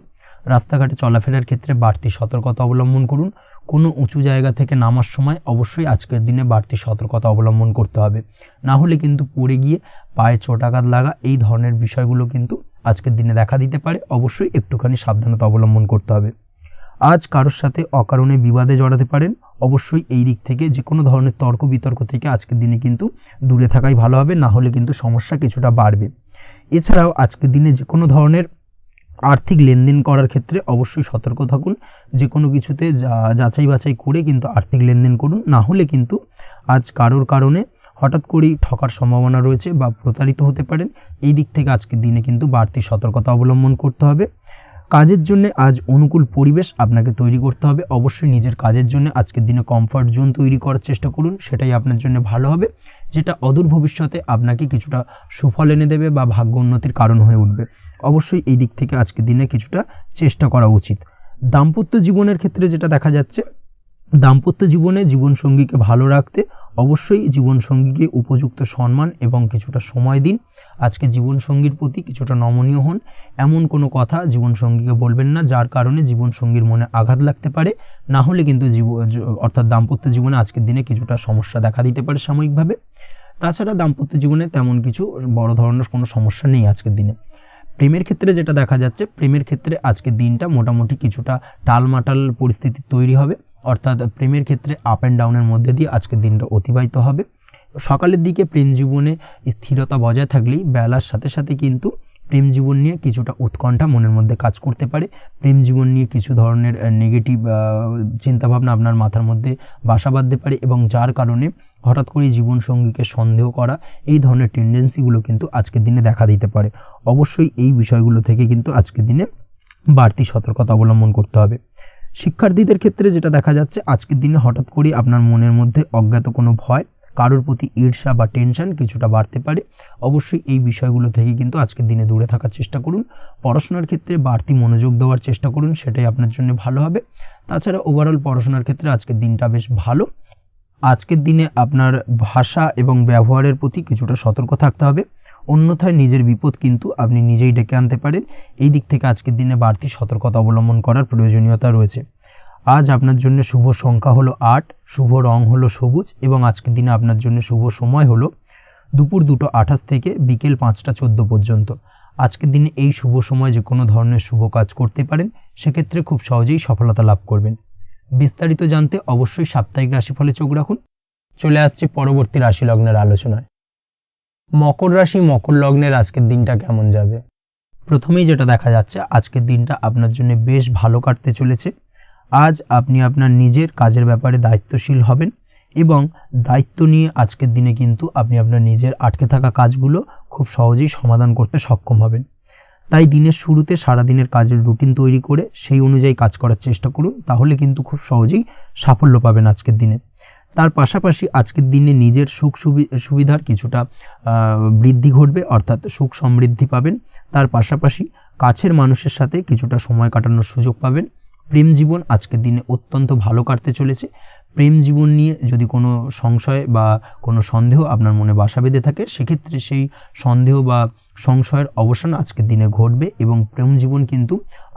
রাস্তাঘাটে চলাফেরার ক্ষেত্রে বাড়তি সতর্কতা অবলম্বন করুন। কোনো উঁচু জায়গা থেকে নামার সময় অবশ্যই আজকের দিনে বাড়তি সতর্কতা অবলম্বন করতে হবে, না হলে কিন্তু পড়ে গিয়ে পায়ে চোটাঘাত লাগা এই ধরনের বিষয়গুলো কিন্তু আজকের দিনে দেখা দিতে পারে। অবশ্যই একটুখানি সাবধানতা অবলম্বন করতে হবে। আজ কারোর সাথে অকারণে বিবাদে জড়াতে পারেন। অবশ্যই এই দিক থেকে যে কোনো ধরনের তর্ক বিতর্ক থেকে আজকের দিনে কিন্তু দূরে থাকাই ভালো হবে, না হলে কিন্তু সমস্যা কিছুটা বাড়বে। এছাড়াও আজকের দিনে যে কোনো ধরনের আর্থিক লেনদেন করার ক্ষেত্রে অবশ্যই সতর্ক থাকুন। যে কোনো কিছুতে যাচাই বাছাই করে কিন্তু আর্থিক লেনদেন করুন, না হলে কিন্তু আজ কারোর কারণে হঠাৎ করেই ঠকার সম্ভাবনা রয়েছে বা প্রতারিত হতে পারেন। এই দিক থেকে আজকের দিনে কিন্তু বাড়তি সতর্কতা অবলম্বন করতে হবে। কাজের জন্য আজ অনুকূল পরিবেশ আপনাকে তৈরি করতে হবে। অবশ্যই নিজের কাজের জন্য আজকের দিনে কমফর্ট জোন তৈরি করার চেষ্টা করুন, সেটাই আপনার জন্য ভালো হবে, যেটা অদূর ভবিষ্যতে আপনাকে কিছুটা সুফল এনে দেবে বা ভাগ্য উন্নতির কারণ হয়ে উঠবে। অবশ্যই এই দিক থেকে আজকের দিনে কিছুটা চেষ্টা করা উচিত। দাম্পত্য জীবনের ক্ষেত্রে যেটা দেখা যাচ্ছে, দাম্পত্য জীবনে জীবনসঙ্গীকে ভালো রাখতে অবশ্যই জীবনসঙ্গীকে উপযুক্ত সম্মান এবং কিছুটা সময় দিন। আজকে জীবনসঙ্গীর প্রতি কিছুটা নমনীয় হন। এমন কোনো কথা জীবনসঙ্গীকে বলবেন না যার কারণে জীবনসঙ্গীর মনে আঘাত লাগতে পারে, না হলে কিন্তু অর্থাৎ দাম্পত্য জীবনে আজকের দিনে কিছুটা সমস্যা দেখা দিতে পারে সাময়িকভাবে। তাছাড়া দাম্পত্য জীবনে তেমন কিছু বড় ধরনের কোনো সমস্যা নেই আজকের দিনে। প্রেমের ক্ষেত্রে যেটা দেখা যাচ্ছে, প্রেমের ক্ষেত্রে আজকের দিনটা মোটামুটি কিছুটা টালমাটাল পরিস্থিতি তৈরি হবে, অর্থাৎ প্রেমের ক্ষেত্রে আপ অ্যান্ড ডাউনের মধ্যে দিয়ে আজকের দিনটা অতিবাহিত হবে। সকালের দিকে প্রেম জীবনে স্থিরতা বজায় থাকলেই বেলার সাথে সাথে কিন্তু প্রেম জীবন নিয়ে কিছুটা উৎকণ্ঠা মনের মধ্যে কাজ করতে পারে। প্রেম জীবন নিয়ে কিছু ধরনের নেগেটিভ চিন্তাভাবনা আপনার মাথার মধ্যে বাসা বাঁধতে পারে এবং যার কারণে হঠাৎ করে জীবনসঙ্গীকে সন্দেহ করা এই ধরনের টেন্ডেন্সিগুলো কিন্তু আজকের দিনে দেখা দিতে পারে। অবশ্যই এই বিষয়গুলো থেকে কিন্তু আজকের দিনে বাড়তি সতর্কতা অবলম্বন করতে হবে। শিক্ষার্থীদের ক্ষেত্রে যেটা দেখা যাচ্ছে, আজকের দিনে হঠাৎ করে আপনার মনের মধ্যে অজ্ঞাত কোনো ভয়, কারোর প্রতি ঈর্ষা বা টেনশন কিছুটা বাড়তে পারে। অবশ্যই এই বিষয়গুলো থেকে কিন্তু আজকের দিনে দূরে থাকার চেষ্টা করুন। পড়াশোনার ক্ষেত্রে বাড়তি মনোযোগ দেওয়ার চেষ্টা করুন, সেটাই আপনার জন্য ভালো হবে। তাছাড়া ওভারঅল পড়াশোনার ক্ষেত্রে আজকের দিনটা বেশ ভালো। আজকের দিনে আপনার ভাষা এবং ব্যবহারের প্রতি কিছুটা সতর্ক থাকতে হবে, অন্যথায় নিজের বিপদ কিন্তু আপনি নিজেই ডেকে আনতে পারেন। এই দিক থেকে আজকের দিনে বাড়তি সতর্কতা অবলম্বন করার প্রয়োজনীয়তা রয়েছে। আজ আপনার জন্য শুভ সংখ্যা হলো 8, শুভ রং হলো সবুজ এবং আজকের দিনে আপনার জন্য শুভ সময় হলো দুপুর 2:28 থেকে বিকেল 5:14 পর্যন্ত। আজকের দিনে এই শুভ সময় যে কোনো ধরনের শুভ কাজ করতে পারেন, সেক্ষেত্রে খুব সহজেই সফলতা লাভ করবেন। বিস্তারিত জানতে অবশ্যই সাপ্তাহিক রাশিফলে চোখ রাখুন। চলে আসছে পরবর্তী রাশি লগ্নের আলোচনায়। মকর রাশি মকর লগ্নের আজকের দিনটা কেমন যাবে? প্রথমেই যেটা দেখা যাচ্ছে, আজকের দিনটা আপনার জন্য বেশ ভালো কাটতে চলেছে। আজ আপনি আপনার নিজের কাজের ব্যাপারে দায়িত্বশীল হবেন এবং দায়িত্ব নিয়ে আজকের দিনে কিন্তু আপনি আপনার নিজের আটকে থাকা কাজগুলো খুব সহজেই সমাধান করতে সক্ষম হবেন। তাই দিনের শুরুতে সারাদিনের কাজের রুটিন তৈরি করে সেই অনুযায়ী কাজ করার চেষ্টা করুন, তাহলে কিন্তু খুব সহজেই সাফল্য পাবেন আজকের দিনে। তার পাশাপাশি আজকের দিনে নিজের সুখ সুবিধার কিছুটা বৃদ্ধি ঘটবে, অর্থাৎ সুখ সমৃদ্ধি পাবেন। তার পাশাপাশি কাছের মানুষের সাথে কিছুটা সময় কাটানোর সুযোগ পাবেন। প্রেম জীবন আজকের দিনে অত্যন্ত ভালো কাটতে চলেছে। প্রেম জীবন নিয়ে যদি কোনো সংশয় বা কোনো সন্দেহ আপনার মনে বাসা বেঁধে থাকে, সেক্ষেত্রে সেই সন্দেহ বা সংশয়ের অবসান আজকের দিনে ঘটবে এবং প্রেম জীবন কিন্তু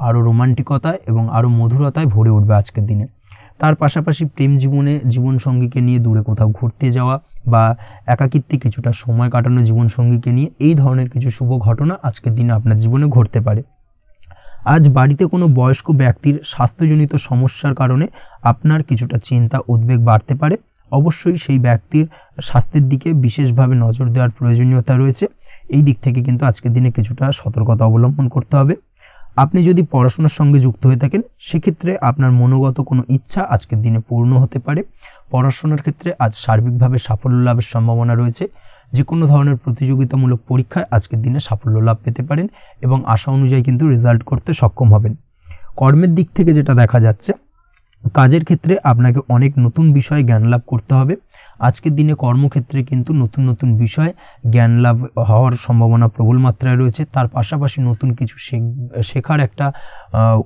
আরও রোমান্টিকতায় এবং আরও মধুরতায় ভরে উঠবে আজকের দিনে। তার পাশাপাশি প্রেম জীবনে জীবনসঙ্গীকে নিয়ে দূরে কোথাও ঘুরতে যাওয়া বা একাকিত্বে কিছুটা সময় কাটানো জীবনসঙ্গীকে নিয়ে, এই ধরনের কিছু শুভ ঘটনা আজকের দিনে আপনার জীবনে ঘটতে পারে। আজ বাড়িতে কোনো বয়স্ক ব্যক্তির স্বাস্থ্যজনিত সমস্যার কারণে আপনার কিছুটা চিন্তা উদ্বেগ বাড়তে পারে। অবশ্যই সেই ব্যক্তির স্বাস্থ্যের দিকে বিশেষভাবে নজর দেওয়ার প্রয়োজনীয়তা রয়েছে। এই দিক থেকে কিন্তু আজকের দিনে কিছুটা সতর্কতা অবলম্বন করতে হবে। আপনি যদি পড়াশোনার সঙ্গে যুক্ত হয়ে থাকেন, সেক্ষেত্রে আপনার মনোগত কোনো ইচ্ছা আজকের দিনে পূর্ণ হতে পারে। পড়াশোনার ক্ষেত্রে আজ সার্বিকভাবে সাফল্য লাভের সম্ভাবনা রয়েছে। যে কোনো ধরনের প্রতিযোগিতামূলক পরীক্ষায় আজকের দিনে সাফল্য লাভ পেতে পারেন এবং আশা অনুযায়ী কিন্তু রেজাল্ট করতে সক্ষম হবেন। কর্মের দিক থেকে যেটা দেখা যাচ্ছে, কাজের ক্ষেত্রে আপনাকে অনেক নতুন বিষয়ে জ্ঞান লাভ করতে হবে। আজকের দিনে কর্মক্ষেত্রে কিন্তু নতুন নতুন বিষয় জ্ঞান লাভ হওয়ার সম্ভাবনা প্রবল মাত্রায় রয়েছে। তার পাশাপাশি নতুন কিছু শেখার একটা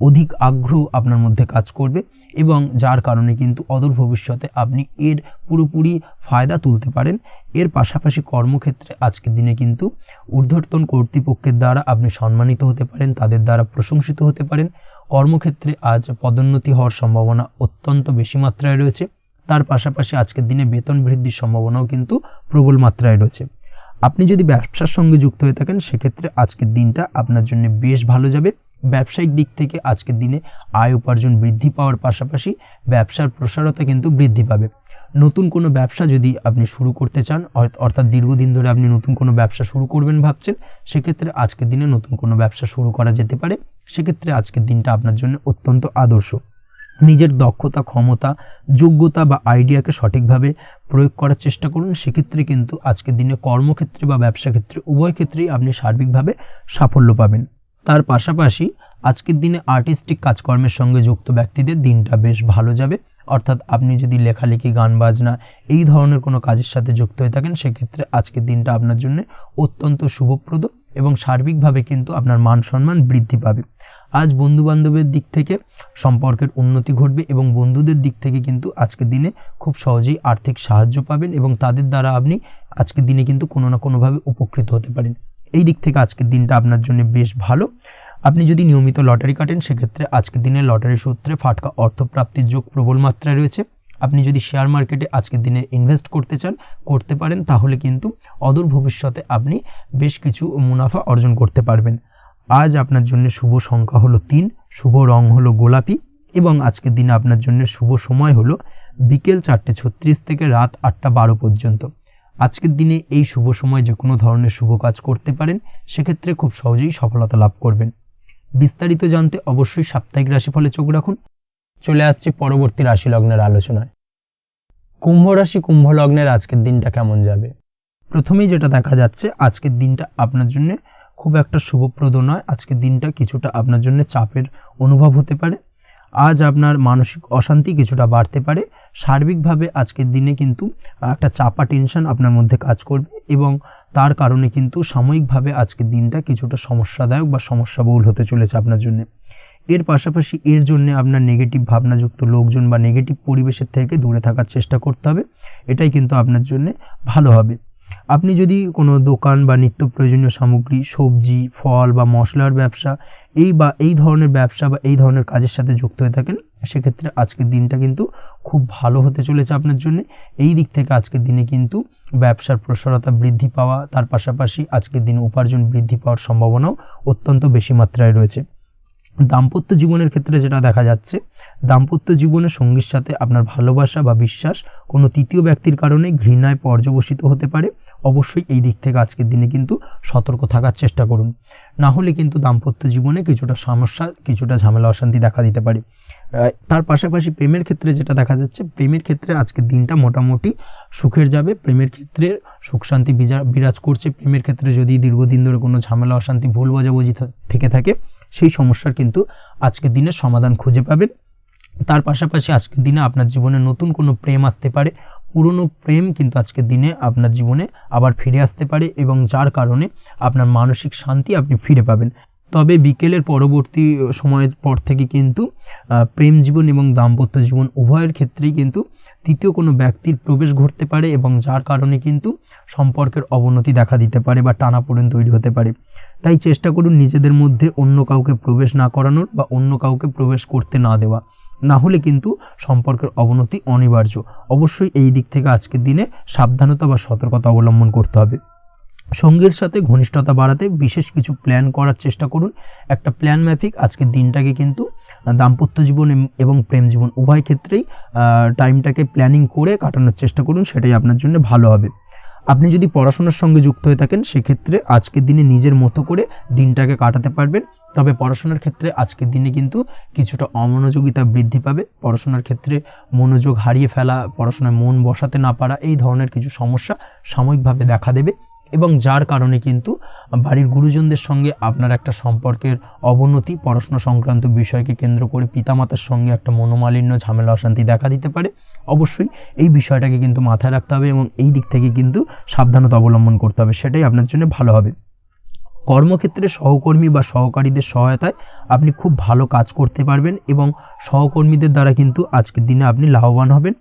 অধিক আগ্রহ আপনার মধ্যে কাজ করবে এবং যার কারণে কিন্তু অদূর ভবিষ্যতে আপনি এর পুরোপুরি ফায়দা তুলতে পারেন। এর পাশাপাশি কর্মক্ষেত্রে আজকের দিনে কিন্তু ঊর্ধ্বতন কর্তৃপক্ষের দ্বারা আপনি সম্মানিত হতে পারেন, তাদের দ্বারা প্রশংসিত হতে পারেন। কর্মক্ষেত্রে আজ পদোন্নতি হওয়ার সম্ভাবনা অত্যন্ত বেশি মাত্রায় রয়েছে। তার পাশাপাশি আজকের দিনে বেতন বৃদ্ধির সম্ভাবনাও কিন্তু প্রবল মাত্রায় রয়েছে। আপনি যদি ব্যবসার সঙ্গে যুক্ত হয়ে থাকেন, সেক্ষেত্রে আজকের দিনটা আপনার জন্য বেশ ভালো যাবে। ব্যবসায়িক দিক থেকে আজকের দিনে আয় উপার্জন বৃদ্ধি পাওয়ার পাশাপাশি ব্যবসার প্রসারতা কিন্তু বৃদ্ধি পাবে। নতুন কোনো ব্যবসা যদি আপনি শুরু করতে চান, অর্থাৎ দীর্ঘদিন ধরে আপনি নতুন কোনো ব্যবসা শুরু করবেন ভাবছেন, সেক্ষেত্রে আজকের দিনে নতুন কোনো ব্যবসা শুরু করা যেতে পারে। সেক্ষেত্রে আজকের দিনটা আপনার জন্য অত্যন্ত আদর্শ। নিজের দক্ষতা, ক্ষমতা, যোগ্যতা বা আইডিয়াকে সঠিকভাবে প্রয়োগ করার চেষ্টা করুন। সেক্ষেত্রে কিন্তু আজকের দিনে কর্মক্ষেত্রে বা ব্যবসা ক্ষেত্রে উভয় ক্ষেত্রেই আপনি সার্বিকভাবে সাফল্য পাবেন। তার পাশাপাশি আজকের দিনে আর্টিস্টিক কাজকর্মের সঙ্গে যুক্ত ব্যক্তিদের দিনটা বেশ ভালো যাবে। অর্থাৎ আপনি যদি লেখালেখি, গান বাজনা এই ধরনের কোনো কাজের সাথে যুক্ত হয়ে থাকেন, সেক্ষেত্রে আজকের দিনটা আপনার জন্য অত্যন্ত শুভপ্রদ এবং সার্বিকভাবে কিন্তু আপনার মান সম্মান বৃদ্ধি পাবে। আজ বন্ধু বান্ধবের দিক থেকে সম্পর্কের উন্নতি ঘটবে এবং বন্ধুদের দিক থেকে কিন্তু আজকের দিনে খুব সহজেই আর্থিক সাহায্য পাবেন এবং তাদের দ্বারা আপনি আজকের দিনে কিন্তু কোনো না কোনোভাবে উপকৃত হতে পারেন। এই দিক থেকে আজকের দিনটা আপনার জন্য বেশ ভালো। আপনি যদি নিয়মিত লটারি কাটেন, সেক্ষেত্রে আজকের দিনে লটারি সূত্রে ফাটকা অর্থপ্রাপ্তির যোগ প্রবল মাত্রায় রয়েছে। আপনি যদি শেয়ার মার্কেটে আজকের দিনে ইনভেস্ট করতে চান, করতে পারেন, তাহলে কিন্তু অদূর ভবিষ্যতে আপনি বেশ কিছু মুনাফা অর্জন করতে পারবেন। আজ আপনার জন্য শুভ সংখ্যা হলো 3, শুভ রং হলো গোলাপি এবং আজকের দিনে আপনার জন্য শুভ সময় হলো বিকেল 4:36 থেকে রাত 8:12 পর্যন্ত। আজকের দিনে এই শুভ সময় যে কোনো ধরনের শুভ কাজ করতে পারেন, সেক্ষেত্রে খুব সহজেই সফলতা লাভ করবেন। বিস্তারিত জানতে অবশ্যই সাপ্তাহিক রাশিফলে চোখ রাখুন। চলে আসছে পরবর্তী রাশি লগ্নের আলোচনায়। কুম্ভ রাশি কুম্ভ লগ্নের আজকের দিনটা কেমন যাবে? প্রথমেই যেটা দেখা যাচ্ছে, আজকের দিনটা আপনার জন্য খুব একটা শুভপ্রদ নয়। আজকের দিনটা কিছুটা আপনার জন্য চাপের অনুভব হতে পারে। আজ আপনার মানসিক অশান্তি কিছুটা বাড়তে পারে। সার্বিকভাবে আজকের দিনে কিন্তু একটা চাপা টেনশন আপনার মধ্যে কাজ করবে এবং তার কারণে কিন্তু সাময়িকভাবে আজকের দিনটা কিছুটা সমস্যাদায়ক বা সমস্যাবহুল হতে চলেছে আপনার জন্য। এর পাশাপাশি এর জন্য আপনার নেগেটিভ ভাবনাযুক্ত লোকজন বা নেগেটিভ পরিবেশের থেকে দূরে থাকার চেষ্টা করতে হবে। এটাই কিন্তু আপনার জন্য ভালো হবে। আপনি যদি কোনো দোকান বা নিত্য প্রয়োজনীয় সামগ্রী, সবজি, ফল বা মশলার ব্যবসা এই ধরনের ব্যবসা বা এই ধরনের কাজের সাথে যুক্ত হয়ে থাকেন, সেক্ষেত্রে আজকের দিনটা কিন্তু খুব ভালো হতে চলেছে আপনার জন্য। এই দিক থেকে আজকের দিনে কিন্তু ব্যবসার প্রসারতা বৃদ্ধি পাওয়া, তার পাশাপাশি আজকের দিনে উপার্জন বৃদ্ধি পাওয়ার সম্ভাবনাও অত্যন্ত বেশি মাত্রায় রয়েছে। দাম্পত্য জীবনের ক্ষেত্রে যেটা দেখা যাচ্ছে, দাম্পত্য জীবনে সঙ্গীর সাথে আপনার ভালোবাসা বা বিশ্বাস কোনো তৃতীয় ব্যক্তির কারণে ঘৃণায় পর্যবসিত হতে পারে। অবশ্যই এই দিক থেকে আজকের দিনে কিন্তু সতর্ক থাকার চেষ্টা করুন, না হলে কিন্তু দাম্পত্য জীবনে কিছুটা সমস্যা, কিছুটা ঝামেলা অশান্তি দেখা দিতে পারে। তার পাশাপাশি প্রেমের ক্ষেত্রে যেটা দেখা যাচ্ছে, প্রেমের ক্ষেত্রে আজকের দিনটা মোটামুটি সুখের যাবে। প্রেমের ক্ষেত্রে সুখ শান্তি বিরাজ করছে। প্রেমের ক্ষেত্রে যদি দীর্ঘদিন ধরে কোনো ঝামেলা অশান্তি ভুল বোঝাবুঝি থেকে থাকে, সেই সমস্যার কিন্তু আজকের দিনে সমাধান খুঁজে পাবেন। তার পাশাপাশি আজকের দিনে আপনার জীবনে নতুন কোনো প্রেম আসতে পারে। পুরনো প্রেম কিন্তু আজকের দিনে আপনার জীবনে আবার ফিরে আসতে পারে এবং যার কারণে আপনার মানসিক শান্তি আপনি ফিরে পাবেন। তবে বিকেলের পরবর্তী সময়ের পর থেকে কিন্তু প্রেম জীবন এবং দাম্পত্য জীবন উভয়ের ক্ষেত্রেই কিন্তু তৃতীয় কোনো ব্যক্তির প্রবেশ ঘটতে পারে এবং যার কারণে কিন্তু সম্পর্কের অবনতি দেখা দিতে পারে বা টানাপোড়েন তৈরি হতে পারে। তাই চেষ্টা করুন নিজেদের মধ্যে অন্য কাউকে প্রবেশ না করানোর বা অন্য কাউকে প্রবেশ করতে না দেওয়া, না হলে কিন্তু সম্পর্কের অবনতি অনিবার্য। অবশ্যই এই দিক থেকে আজকের দিনে সাবধানতা বা সতর্কতা অবলম্বন করতে হবে। সঙ্গীর সাথে ঘনিষ্ঠতা বাড়াতে বিশেষ কিছু প্ল্যান করার চেষ্টা করুন। একটা প্ল্যান মাফিক আজকের দিনটাকে কিন্তু দাম্পত্য জীবন এবং প্রেম জীবন উভয় ক্ষেত্রেই টাইমটাকে প্ল্যানিং করে কাটানোর চেষ্টা করুন, সেটাই আপনার জন্য ভালো হবে। আপনি যদি পড়াশোনার সঙ্গে যুক্ত হয়ে থাকেন, সেক্ষেত্রে আজকের দিনে নিজের মতো করে দিনটাকে কাটাতে পারবেন। তবে পড়াশোনার ক্ষেত্রে আজকের দিনে কিন্তু কিছুটা অমনোযোগিতা বৃদ্ধি পাবে। পড়াশোনার ক্ষেত্রে মনোযোগ হারিয়ে ফেলা, পড়াশোনায় মন বসাতে না পারা, এই ধরনের কিছু সমস্যা সাময়িকভাবে দেখা দেবে এবং যার কারণে কিন্তু বাড়ির গুরুজনদের সঙ্গে আপনার একটা সম্পর্কের অবনতি, পড়াশোনা সংক্রান্ত বিষয়কে কেন্দ্র করে পিতামাতার সঙ্গে একটা মনোমালিন্য, ঝামেলা অশান্তি দেখা দিতে পারে। অবশ্যই এই বিষয়টাকে কিন্তু মাথায় রাখতে হবে এবং এই দিক থেকে কিন্তু সাবধানতা অবলম্বন করতে হবে, সেটাই আপনার জন্য ভালো হবে। কর্মক্ষেত্রে সহকর্মী বা সহকারীদের সহায়তায় আপনি খুব ভালো কাজ করতে পারবেন এবং সহকর্মীদের দ্বারা কিন্তু আজকের দিনে আপনি লাভবান হবেন,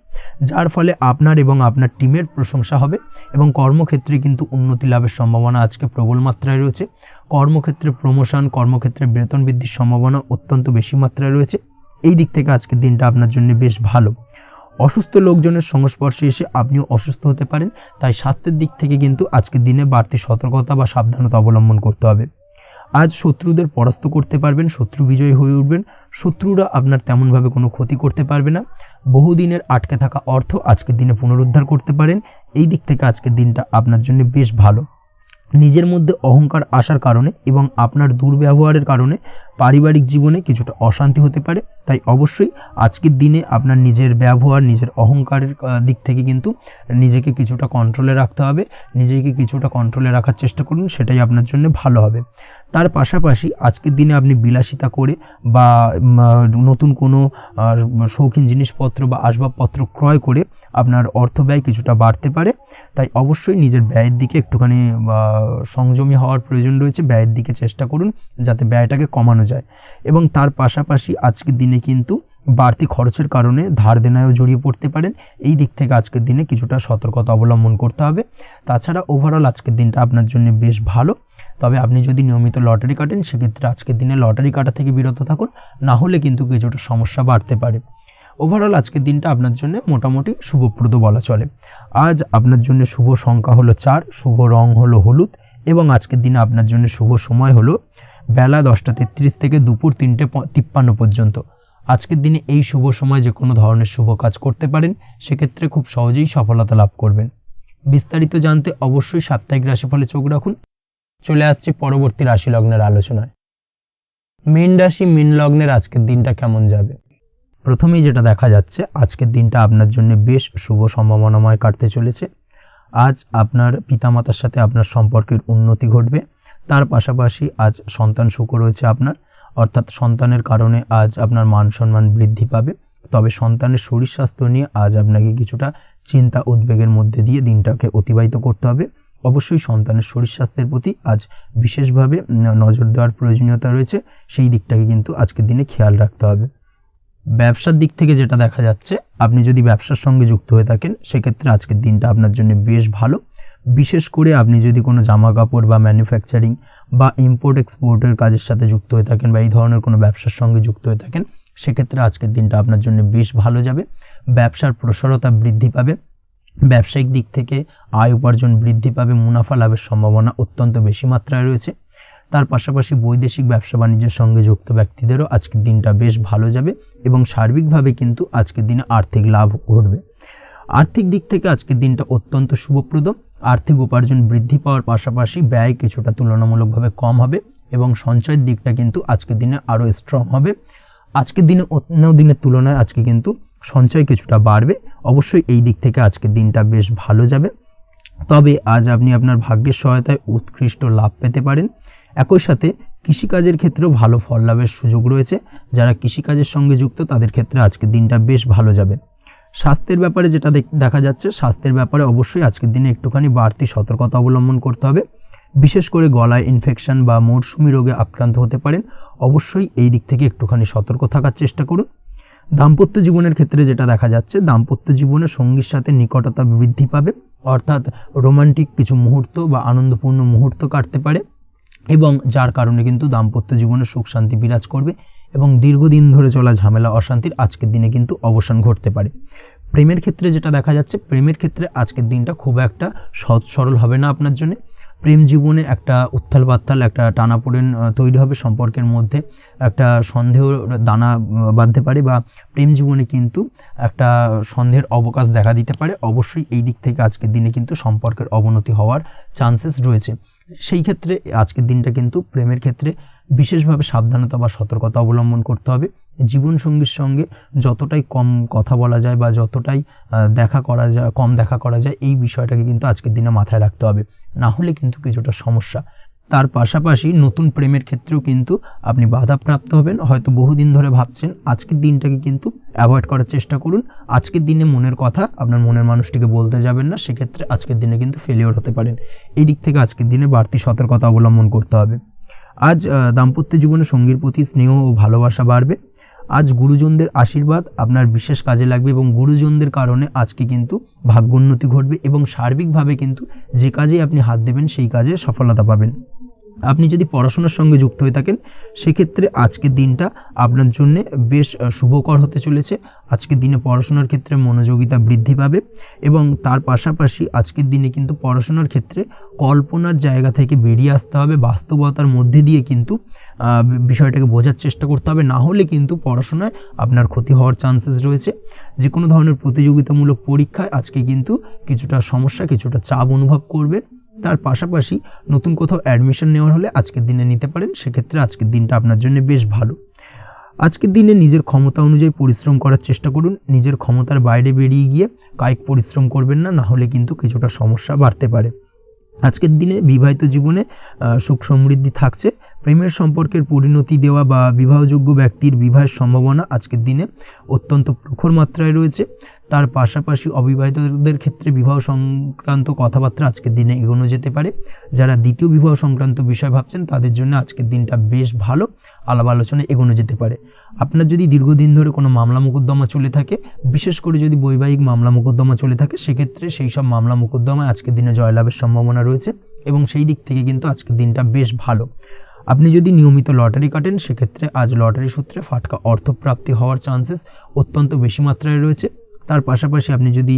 যার ফলে আপনার এবং আপনার টিমের প্রশংসা হবে এবং কর্মক্ষেত্রে কিন্তু উন্নতি লাভের সম্ভাবনা আজকে প্রবল মাত্রায় রয়েছে। কর্মক্ষেত্রে প্রমোশন, কর্মক্ষেত্রে বেতন বৃদ্ধির সম্ভাবনা অত্যন্ত বেশি মাত্রায় রয়েছে। এই দিক থেকে আজকের দিনটা আপনার জন্য বেশ ভালো। অসুস্থ লোকজনের সংস্পর্শে এসে আপনিও অসুস্থ হতে পারেন, তাই স্বাস্থ্যের দিক থেকে কিন্তু আজকের দিনে বাড়তি সতর্কতা বা সাবধানতা অবলম্বন করতে হবে। আজ শত্রুদের পরাস্ত করতে পারবেন, শত্রু বিজয়ী হয়ে উঠবেন। শত্রুরা আপনার তেমনভাবে কোনো ক্ষতি করতে পারবে না। বহুদিনের আটকে থাকা অর্থ আজকের দিনে পুনরুদ্ধার করতে পারেন। এই দিক থেকে আজকের দিনটা আপনার জন্য বেশ ভালো। নিজের মধ্যে অহংকার আসার কারণে এবং আপনার দুর্ব্যবহারের কারণে পারিবারিক জীবনে কিছুটা অশান্তি হতে পারে। তাই অবশ্যই আজকের দিনে আপনার নিজের ব্যবহার, নিজের অহংকারের দিক থেকে কিন্তু নিজেকে কিছুটা কন্ট্রোলে রাখতে হবে। নিজেকে কিছুটা কন্ট্রোলে রাখার চেষ্টা করুন, সেটাই আপনার জন্য ভালো হবে। তার পাশাপাশি আজকের দিনে আপনি বিলাসিতা করে বা নতুন কোনো শৌখিন জিনিসপত্র বা আসবাবপত্র ক্রয় করে আপনার অর্থ ব্যয় কিছুটা বাড়তে পারে। তাই অবশ্যই নিজের ব্যয়ের দিকে একটুখানি সংযমী হওয়ার প্রয়োজন রয়েছে। ব্যয়ের দিকে চেষ্টা করুন যাতে ব্যয়টাকে কমানো যায় এবং তার পাশাপাশি আজকের দিনে কিন্তু বাড়তি খরচের কারণে ধার দেনায়ও জড়িয়ে পড়তে পারেন। এই দিক থেকে আজকের দিনে কিছুটা সতর্কতা অবলম্বন করতে হবে। তাছাড়া ওভারঅল আজকের দিনটা আপনার জন্য বেশ ভালো। তবে আপনি যদি নিয়মিত লটারি কাটেন, সেক্ষেত্রে আজকের দিনে লটারি কাটা থেকে বিরত থাকুন, না হলে কিন্তু কিছুটা সমস্যা বাড়তে পারে। ওভারঅল আজকের দিনটা আপনার জন্য মোটামুটি শুভপ্রদ বলা চলে। আজ আপনার জন্য শুভ সংখ্যা হলো 4, শুভ রং হলো হলুদ এবং আজকের দিনে আপনার জন্য শুভ সময় হলো বেলা 10:33 থেকে দুপুর 3:53 পর্যন্ত। আজকের দিনে এই শুভ সময় যে কোনো ধরনের শুভ কাজ করতে পারেন, সেক্ষেত্রে খুব সহজেই সফলতা লাভ করবেন। বিস্তারিত জানতে অবশ্যই সাপ্তাহিক রাশিফলে চোখ রাখুন। চলে আসছে পরবর্তী রাশি লগ্নের আলোচনায়। মীন রাশি, মীন লগ্নের আজকের দিনটা কেমন যাবে? প্রথমেই যেটা দেখা যাচ্ছে, আজকের দিনটা আপনার জন্য বেশ শুভ সম্ভাবনাময় কাটতে চলেছে। আজ আপনার পিতামাতার সাথে আপনার সম্পর্কের উন্নতি ঘটবে। তার পাশাপাশি আজ সন্তান সুখ রয়েছে আপনার, অর্থাৎ সন্তানের কারণে আজ আপনার মান সম্মান বৃদ্ধি পাবে। তবে সন্তানের শরীর স্বাস্থ্য নিয়ে আজ আপনাকে কিছুটা চিন্তা উদ্বেগের মধ্যে দিয়ে দিনটাকে অতিবাহিত করতে হবে। অবশ্যই সন্তানের শরীর স্বাস্থ্যের প্রতি আজ বিশেষভাবে নজর দেওয়ার প্রয়োজনীয়তা রয়েছে, সেই দিকটাকে কিন্তু আজকের দিনে খেয়াল রাখতে হবে। ব্যবসার দিক থেকে যেটা দেখা যাচ্ছে, আপনি যদি ব্যবসার সঙ্গে যুক্ত হয়ে থাকেন সেক্ষেত্রে আজকের দিনটা আপনার জন্য বেশ ভালো। বিশেষ করে আপনি যদি কোনো জামা কাপড় বা ম্যানুফ্যাকচারিং বা ইম্পোর্ট এক্সপোর্টের কাজের সাথে যুক্ত হয়ে থাকেন বা এই ধরনের কোনো ব্যবসার সঙ্গে যুক্ত হয়ে থাকেন সেক্ষেত্রে আজকের দিনটা আপনার জন্য বেশ ভালো যাবে। ব্যবসার প্রসারতা বৃদ্ধি পাবে, ব্যবসায়িক দিক থেকে আয় উপার্জন বৃদ্ধি পাবে, মুনাফা লাভের সম্ভাবনা অত্যন্ত বেশি মাত্রায় রয়েছে। তার পাশাপাশি বৈদেশিক ব্যবসা বাণিজ্যের সঙ্গে যুক্ত ব্যক্তিদেরও আজকের দিনটা বেশ ভালো যাবে এবং সার্বিকভাবে কিন্তু আজকের দিনে আর্থিক লাভ ঘটবে। আর্থিক দিক থেকে আজকের দিনটা অত্যন্ত শুভপ্রদ। আর্থিক উপার্জন বৃদ্ধি পাওয়ার পাশাপাশি ব্যয় কিছুটা তুলনামূলকভাবে কম হবে এবং সঞ্চয়ের দিকটা কিন্তু আজকের দিনে আরও স্ট্রং হবে। আজকের দিনে অন্য দিনের তুলনায় আজকে কিন্তু সঞ্চয় কিছুটা বাড়বে। অবশ্যই এই দিক থেকে আজকের দিনটা বেশ ভালো যাবে। তবে আজ আপনি আপনার ভাগ্যের সহায়তায় উৎকৃষ্ট লাভ পেতে পারেন। একই সাথে কৃষিকাজের ক্ষেত্রেও ভালো ফল লাভের সুযোগ রয়েছে। যারা কৃষিকাজের সঙ্গে যুক্ত তাদের ক্ষেত্রে আজকের দিনটা বেশ ভালো যাবে। স্বাস্থ্যের ব্যাপারে যেটা দেখা যাচ্ছে, স্বাস্থ্যের ব্যাপারে অবশ্যই আজকের দিনে একটুখানি বাড়তি সতর্কতা অবলম্বন করতে হবে। বিশেষ করে গলায় ইনফেকশন বা মৌসুমী রোগে আক্রান্ত হতে পারেন, অবশ্যই এই দিক থেকে একটুখানি সতর্ক থাকার চেষ্টা করুন। দাম্পত্য জীবনের ক্ষেত্রে যেটা দেখা যাচ্ছে, দাম্পত্য জীবনে সঙ্গীর সাথে নিকটতা বৃদ্ধি পাবে, অর্থাৎ রোমান্টিক কিছু মুহূর্ত বা আনন্দপূর্ণ মুহূর্ত কাটতে পারে এবং যার কারণে কিন্তু দাম্পত্য জীবনে সুখ শান্তি বিরাজ করবে এবং দীর্ঘদিন ধরে চলা ঝামেলা অশান্তির আজকের দিনে কিন্তু অবসান ঘটতে পারে। প্রেমের ক্ষেত্রে যেটা দেখা যাচ্ছে, প্রেমের ক্ষেত্রে আজকের দিনটা খুব একটা সহজ সরল হবে না আপনার জন্য। প্রেম জীবনে একটা উত্থাল পাত্তাল একটা টানাপোড়েন তৈরি হবে, সম্পর্কের মধ্যে একটা সন্দেহ দানা বাঁধতে পারে বা প্রেম জীবনে কিন্তু একটা সন্দেহের অবকাশ দেখা দিতে পারে। অবশ্যই এই দিক থেকে আজকের দিনে কিন্তু সম্পর্কের অবনতি হওয়ার চান্সেস রয়েছে। সেই ক্ষেত্রে আজকের দিনটা কিন্তু প্রেমের ক্ষেত্রে বিশেষভাবে সাবধানতা বা সতর্কতা অবলম্বন করতে হবে। জীবনসঙ্গীর সঙ্গে যতটাই কম কথা বলা যায় বা যতটাই কম দেখা করা যায় এই বিষয়টাকে কিন্তু আজকের দিনে মাথায় রাখতে হবে, না হলে কিন্তু কিছুটা সমস্যা। তার পাশাপাশি নতুন প্রেমের ক্ষেত্রেও কিন্তু আপনি বাধাপ্রাপ্ত হবেন। হয়তো বহুদিন ধরে ভাবছেন, আজকের দিনটাকে কিন্তু অ্যাভয়েড করার চেষ্টা করুন। আজকের দিনে মনের কথা আপনার মনের মানুষটিকে বলতে যাবেন না, সেক্ষেত্রে আজকের দিনে কিন্তু ফেলিওর হতে পারেন। এই দিক থেকে আজকের দিনে বাড়তি সতর্কতা অবলম্বন করতে হবে। আজ দাম্পত্য জীবনে সঙ্গীর প্রতি স্নেহ ও ভালোবাসা বাড়বে। আজ গুরুজনদের আশীর্বাদ আপনার বিশেষ কাজে লাগবে এবং গুরুজনদের কারণে আজকে কিন্তু ভাগ্যোন্নতি ঘটবে এবং সার্বিকভাবে কিন্তু যে কাজে আপনি হাত দেবেন সেই কাজে সফলতা পাবেন। আপনি যদি পড়াশোনার সঙ্গে যুক্ত হয়ে থাকেন সেক্ষেত্রে আজকের দিনটা আপনার জন্য বেশ শুভকর হতে চলেছে। আজকের দিনে পড়াশোনার ক্ষেত্রে মনোযোগিতা বৃদ্ধি পাবে এবং তার পাশাপাশি আজকের দিনে কিন্তু পড়াশোনার ক্ষেত্রে কল্পনার জায়গা থেকে বেরিয়ে আসতে হবে, বাস্তবতার মধ্যে দিয়ে কিন্তু বিষয়টাকে বোঝার চেষ্টা করতে হবে, না হলে কিন্তু পড়াশোনায় আপনার ক্ষতি হওয়ার চান্সেস রয়েছে। যে কোনো ধরনের প্রতিযোগিতামূলক পরীক্ষায় আজকে কিন্তু কিছুটা সমস্যা, কিছুটা চাপ অনুভব করবে। তার পাশাপাশি নতুন কোথাও অ্যাডমিশন নেওয়ার হলে আজকের দিনে নিতে পারেন, সেক্ষেত্রে আজকের দিনটা আপনার জন্য বেশ ভালো। আজকের দিনে নিজের ক্ষমতা অনুযায়ী পরিশ্রম করার চেষ্টা করুন। নিজের ক্ষমতার বাইরে বেরিয়ে গিয়ে কায়িক পরিশ্রম করবেন না, না হলে কিন্তু কিছুটা সমস্যা বাড়তে পারে। আজকের দিনে বিবাহিত জীবনে সুখ সমৃদ্ধি থাকছে। প্রেমের সম্পর্কের পরিণতি দেওয়া বা বিবাহযোগ্য ব্যক্তির বিবাহের সম্ভাবনা আজকের দিনে অত্যন্ত প্রখর মাত্রায় রয়েছে। তার পাশাপাশি অবিবাহিতদের ক্ষেত্রে বিবাহ সংক্রান্ত কথাবার্তা আজকের দিনে এগোনো যেতে পারে। যারা দ্বিতীয় বিবাহ সংক্রান্ত বিষয় ভাবছেন তাদের জন্য আজকের দিনটা বেশ ভালো, আলাপ আলোচনায় এগোনো যেতে পারে। আপনার যদি দীর্ঘদিন ধরে কোনো মামলা মোকদ্দমা চলে থাকে, বিশেষ করে যদি বৈবাহিক মামলা মোকদ্দমা চলে থাকে, সেক্ষেত্রে সেই সব মামলা মোকদ্দমায় আজকের দিনে জয়লাভের সম্ভাবনা রয়েছে এবং সেই দিক থেকে কিন্তু আজকের দিনটা বেশ ভালো। আপনি যদি নিয়মিত লটারি কাটেন সেক্ষেত্রে আজ লটারি সূত্রে ফাটকা অর্থপ্রাপ্তি হওয়ার চান্সেস অত্যন্ত বেশি মাত্রায় রয়েছে। তার পাশাপাশি আপনি যদি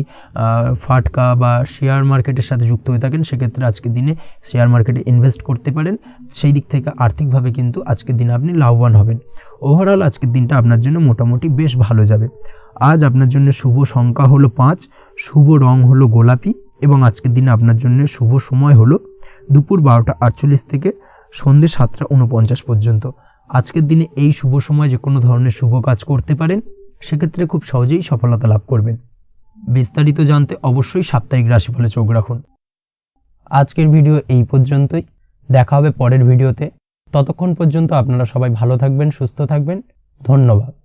ফাটকা বা শেয়ার মার্কেটের সাথে যুক্ত হয়ে থাকেন সেক্ষেত্রে আজকের দিনে শেয়ার মার্কেটে ইনভেস্ট করতে পারেন। সেই দিক থেকে আর্থিকভাবে কিন্তু আজকের দিনে আপনি লাভবান হবেন। ওভারঅল আজকের দিনটা আপনার জন্য মোটামুটি বেশ ভালো যাবে। আজ আপনার জন্য শুভ সংখ্যা হলো 5, শুভ রং হলো গোলাপি এবং আজকের দিনে আপনার জন্য শুভ সময় হলো দুপুর 12:48 থেকে সন্ধ্যে 7:49 পর্যন্ত। আজকের দিনে এই শুভ সময় যে কোনো ধরনের শুভ কাজ করতে পারেন, সেক্ষেত্রে খুব সহজেই সফলতা লাভ করবেন। বিস্তারিত জানতে অবশ্যই সাপ্তাহিক রাশিফলে চোখ রাখুন। আজকের ভিডিও এই পর্যন্তই। দেখা হবে পরের ভিডিওতে। ততক্ষণ পর্যন্ত আপনারা সবাই ভালো থাকবেন, সুস্থ থাকবেন। ধন্যবাদ।